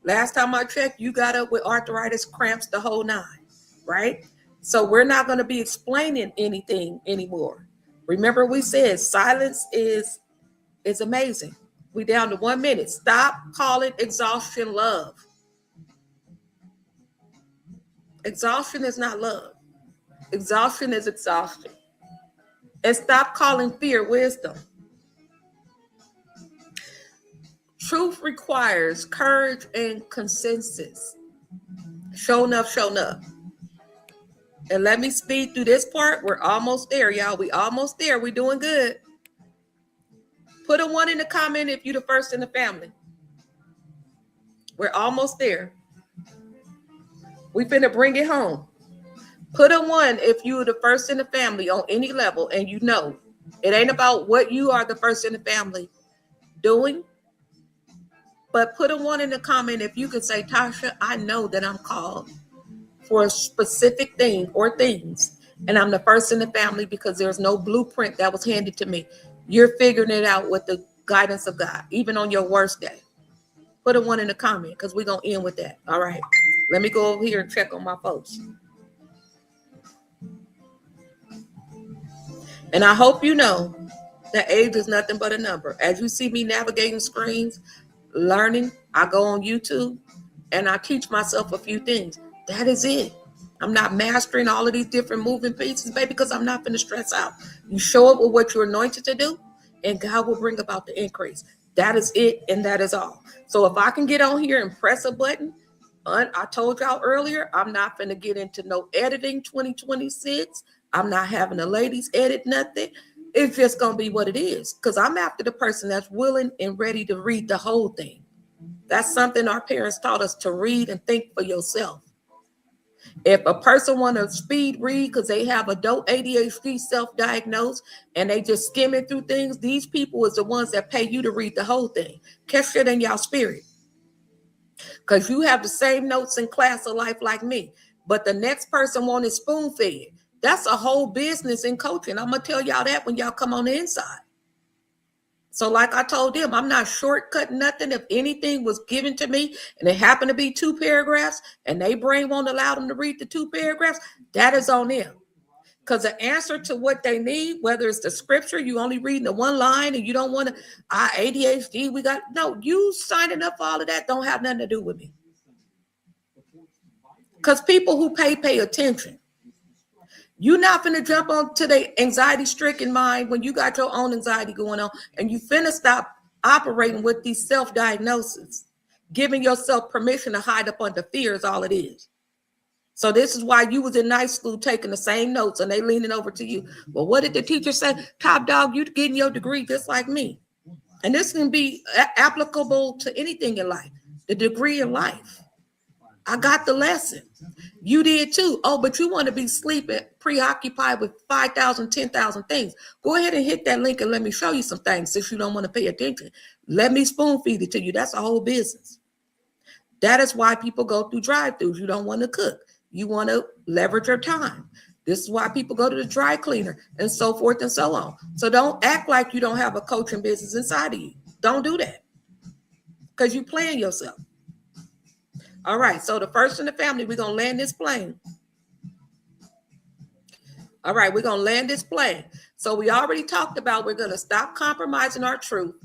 Last time I checked, you got up with arthritis, cramps, the whole nine, right? So we're not going to be explaining anything anymore. Remember we said silence is amazing. We down to 1 minute. Stop calling exhaustion love. Exhaustion is not love. Exhaustion is exhaustion. And stop calling fear wisdom. Truth requires courage and consensus. Show enough, show enough. And let me speed through this part. We're almost there, y'all. We almost there. We're doing good. Put a 1 in the comment if you're the first in the family. We're almost there. We finna bring it home. Put a 1 if you're the first in the family on any level and you know. It ain't about what you are the first in the family doing. But put a 1 in the comment if you can say, Tasha, I know that I'm called for a specific thing or things. And I'm the first in the family because there's no blueprint that was handed to me. You're figuring it out with the guidance of God, even on your worst day. Put a 1 in the comment because we're going to end with that. All right. Let me go over here and check on my folks. And I hope you know that age is nothing but a number. As you see me navigating screens, learning, I go on YouTube and I teach myself a few things. That is it. I'm not mastering all of these different moving pieces, baby, because I'm not going to stress out. You show up with what you're anointed to do, and God will bring about the increase. That is it, and that is all. So if I can get on here and press a button, I told y'all earlier, I'm not going to get into no editing 2026. I'm not having the ladies edit nothing. It's just going to be what it is, because I'm after the person that's willing and ready to read the whole thing. That's something our parents taught us, to read and think for yourself. If a person want to speed read because they have adult ADHD self-diagnosed and they just skimming through things, these people is the ones that pay you to read the whole thing. Catch it in y'all spirit. Because you have the same notes in class of life like me. But the next person wanted spoon-fed. That's a whole business in coaching. I'm going to tell y'all that when y'all come on the inside. So like I told them, I'm not shortcutting nothing. If anything was given to me and it happened to be 2 paragraphs and they brain won't allow them to read the 2 paragraphs, that is on them. Because the answer to what they need, whether it's the scripture, you only reading the 1 line and you don't want to, ADHD, you signing up for all of that don't have nothing to do with me. Because people who pay attention. You're not finna jump on to the anxiety-stricken mind when you got your own anxiety going on, and you finna stop operating with these self-diagnoses, giving yourself permission to hide up under fear is all it is. So this is why you was in night school taking the same notes and they leaning over to you. Well, what did the teacher say? Top dog, you getting your degree just like me. And this can be applicable to anything in life, the degree in life. I got the lesson. You did too. Oh, but you want to be sleeping, preoccupied with 5,000, 10,000 things. Go ahead and hit that link and let me show you some things since you don't want to pay attention. Let me spoon feed it to you. That's a whole business. That is why people go through drive-thrus. You don't want to cook. You want to leverage your time. This is why people go to the dry cleaner and so forth and so on. So don't act like you don't have a coaching business inside of you. Don't do that because you're playing yourself. All right, so the first in the family, we're going to land this plane. All right, we're going to land this plane. So we already talked about we're going to stop compromising our truth,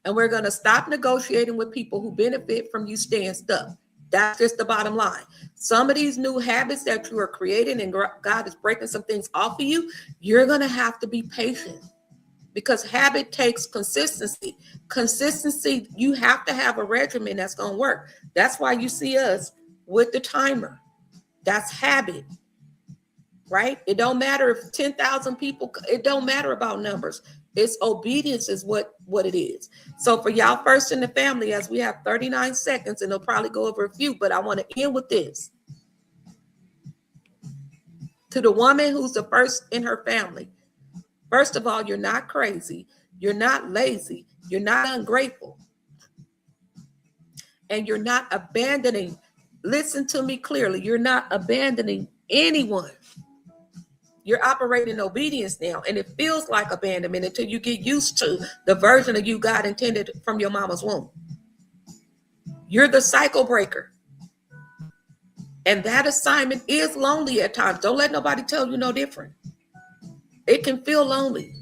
and we're going to stop negotiating with people who benefit from you staying stuck. That's just the bottom line. Some of these new habits that you are creating and God is breaking some things off of you, you're going to have to be patient because habit takes consistency. Consistency, you have to have a regimen that's going to work. That's why you see us with the timer. That's habit, right? It don't matter if 10,000 people, it don't matter about numbers. It's obedience is what it is. So for y'all first in the family, as we have 39 seconds, and they'll probably go over a few, but I want to end with this. To the woman who's the first in her family, first of all, you're not crazy. You're not lazy. You're not ungrateful. And you're not abandoning. Listen to me clearly. You're not abandoning anyone. You're operating in obedience now, and it feels like abandonment until you get used to the version of you God intended from your mama's womb. You're the cycle breaker. And that assignment is lonely at times. Don't let nobody tell you no different. It can feel lonely.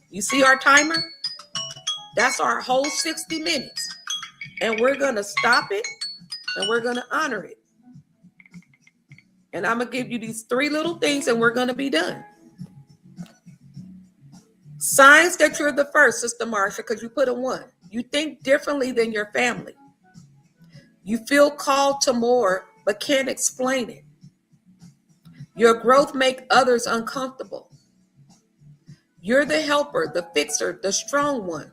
You see our timer? That's our whole 60 minutes. And we're going to stop it, and we're going to honor it. And I'm going to give you these 3 little things, and we're going to be done. Signs that you're the first, Sister Marsha, because you put a 1. You think differently than your family. You feel called to more, but can't explain it. Your growth makes others uncomfortable. You're the helper, the fixer, the strong one.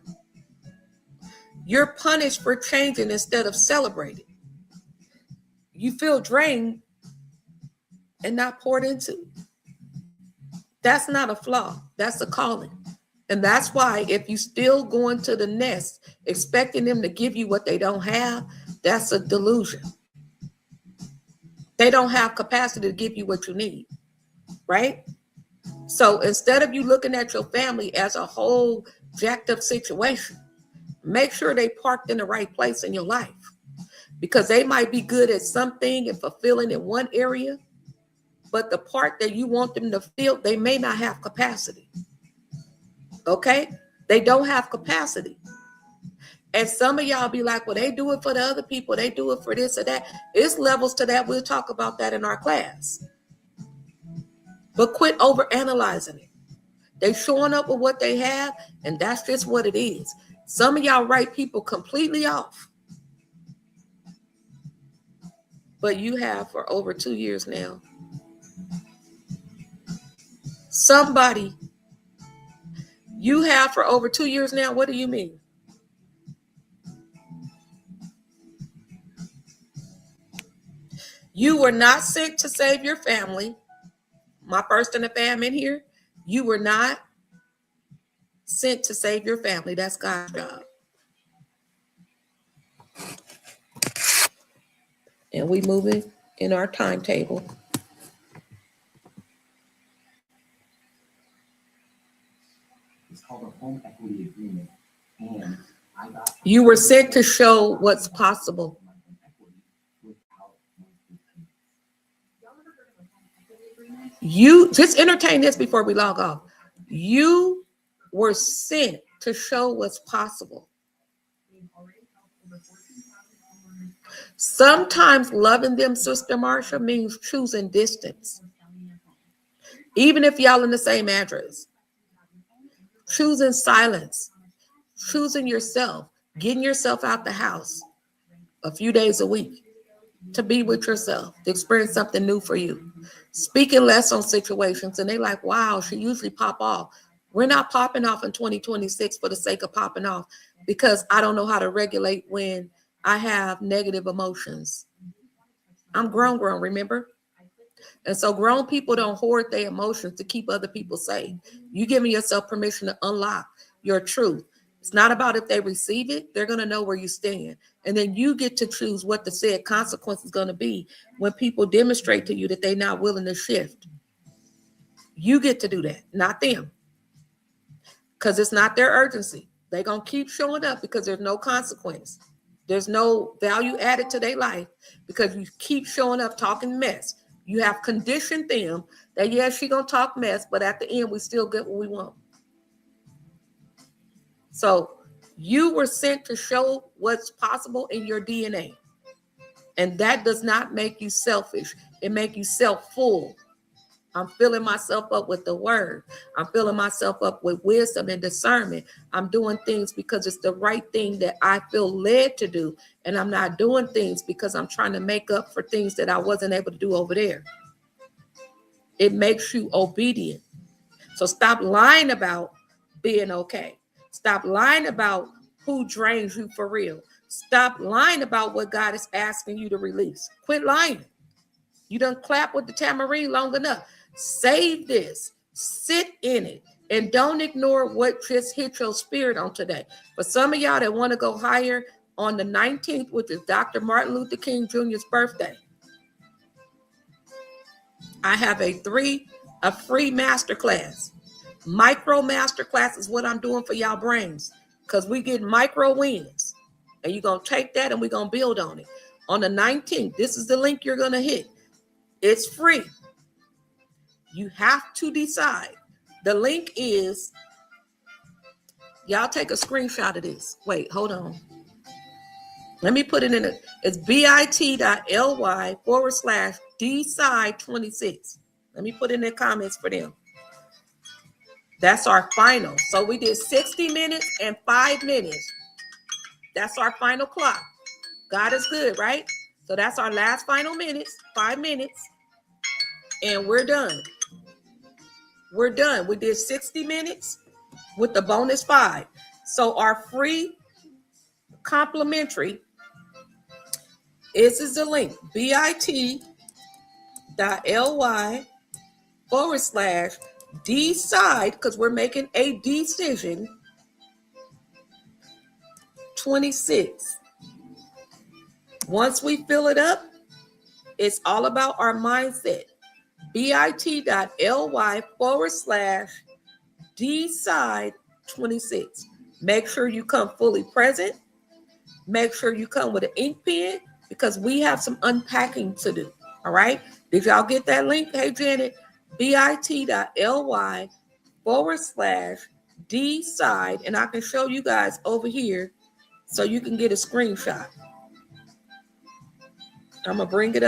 You're punished for changing instead of celebrating. You feel drained and not poured into. That's not a flaw. That's a calling. And that's why if you still going to the nest, expecting them to give you what they don't have, that's a delusion. They don't have capacity to give you what you need, right? So instead of you looking at your family as a whole jacked up situation, make sure they parked in the right place in your life, because they might be good at something and fulfilling in one area, but the part that you want them to fill, they may not have capacity. Okay? They don't have capacity. And some of y'all be like, well, they do it for the other people. They do it for this or that. It's levels to that. We'll talk about that in our class. But quit overanalyzing it. They showing up with what they have, and that's just what it is. Some of y'all write people completely off. But you have for over 2 years now. Somebody, you have for over 2 years now. What do you mean? You were not sent to save your family. My first in the fam in here. You were not sent to save your family. That's God's job. And we moving in our timetable. It's called a home equity agreement. And you were sent to show what's possible. You just entertain this before we log off. You were sent to show what's possible. Sometimes loving them, Sister Marsha, means choosing distance. Even if y'all in the same address. Choosing silence. Choosing yourself. Getting yourself out the house a few days a week. To be with yourself. To experience something new for you. Speaking less on situations. And they like, wow, she usually pop off. We're not popping off in 2026 for the sake of popping off. Because I don't know how to regulate when I have negative emotions. I'm grown, remember? And so grown people don't hoard their emotions to keep other people safe. You giving yourself permission to unlock your truth. It's not about if they receive it, they're going to know where you stand. And then you get to choose what the said consequence is going to be when people demonstrate to you that they're not willing to shift. You get to do that, not them. Because it's not their urgency. They're going to keep showing up because there's no consequence. There's no value added to their life because you keep showing up talking mess. You have conditioned them that, yes, she's going to talk mess, but at the end, we still get what we want. So you were sent to show what's possible in your DNA. And that does not make you selfish. It makes you self-full. I'm filling myself up with the word. I'm filling myself up with wisdom and discernment. I'm doing things because it's the right thing that I feel led to do. And I'm not doing things because I'm trying to make up for things that I wasn't able to do over there. It makes you obedient. So stop lying about being okay. Stop lying about who drains you for real. Stop lying about what God is asking you to release. Quit lying. You done clap with the tambourine long enough. Save this. Sit in it. And don't ignore what just hit your spirit on today. For some of y'all that want to go higher, on the 19th, which is Dr. Martin Luther King Jr.'s birthday, I have a free masterclass. Micro masterclass is what I'm doing for y'all brains, because we get micro wins. And you're going to take that and we're going to build on it. On the 19th, this is the link you're going to hit. It's free. You have to decide. The link is, y'all take a screenshot of this. Wait, hold on. Let me put it in it. It's bit.ly/decide26. Let me put it in the comments for them. That's our final. So we did 60 minutes and 5 minutes. That's our final clock. God is good, right? So that's our last final minutes, 5 minutes. And we're done. We're done. We did 60 minutes with the bonus 5. So our free complimentary, this is the link, bit.ly/decide, because we're making a decision, 26. Once we fill it up, it's all about our mindset. bit.ly/decide26. Make sure you come fully present. Make sure you come with an ink pen, because we have some unpacking to do. All right. Did y'all get that link? Hey, Janet, bit.ly/decide. And I can show you guys over here so you can get a screenshot. I'm going to bring it up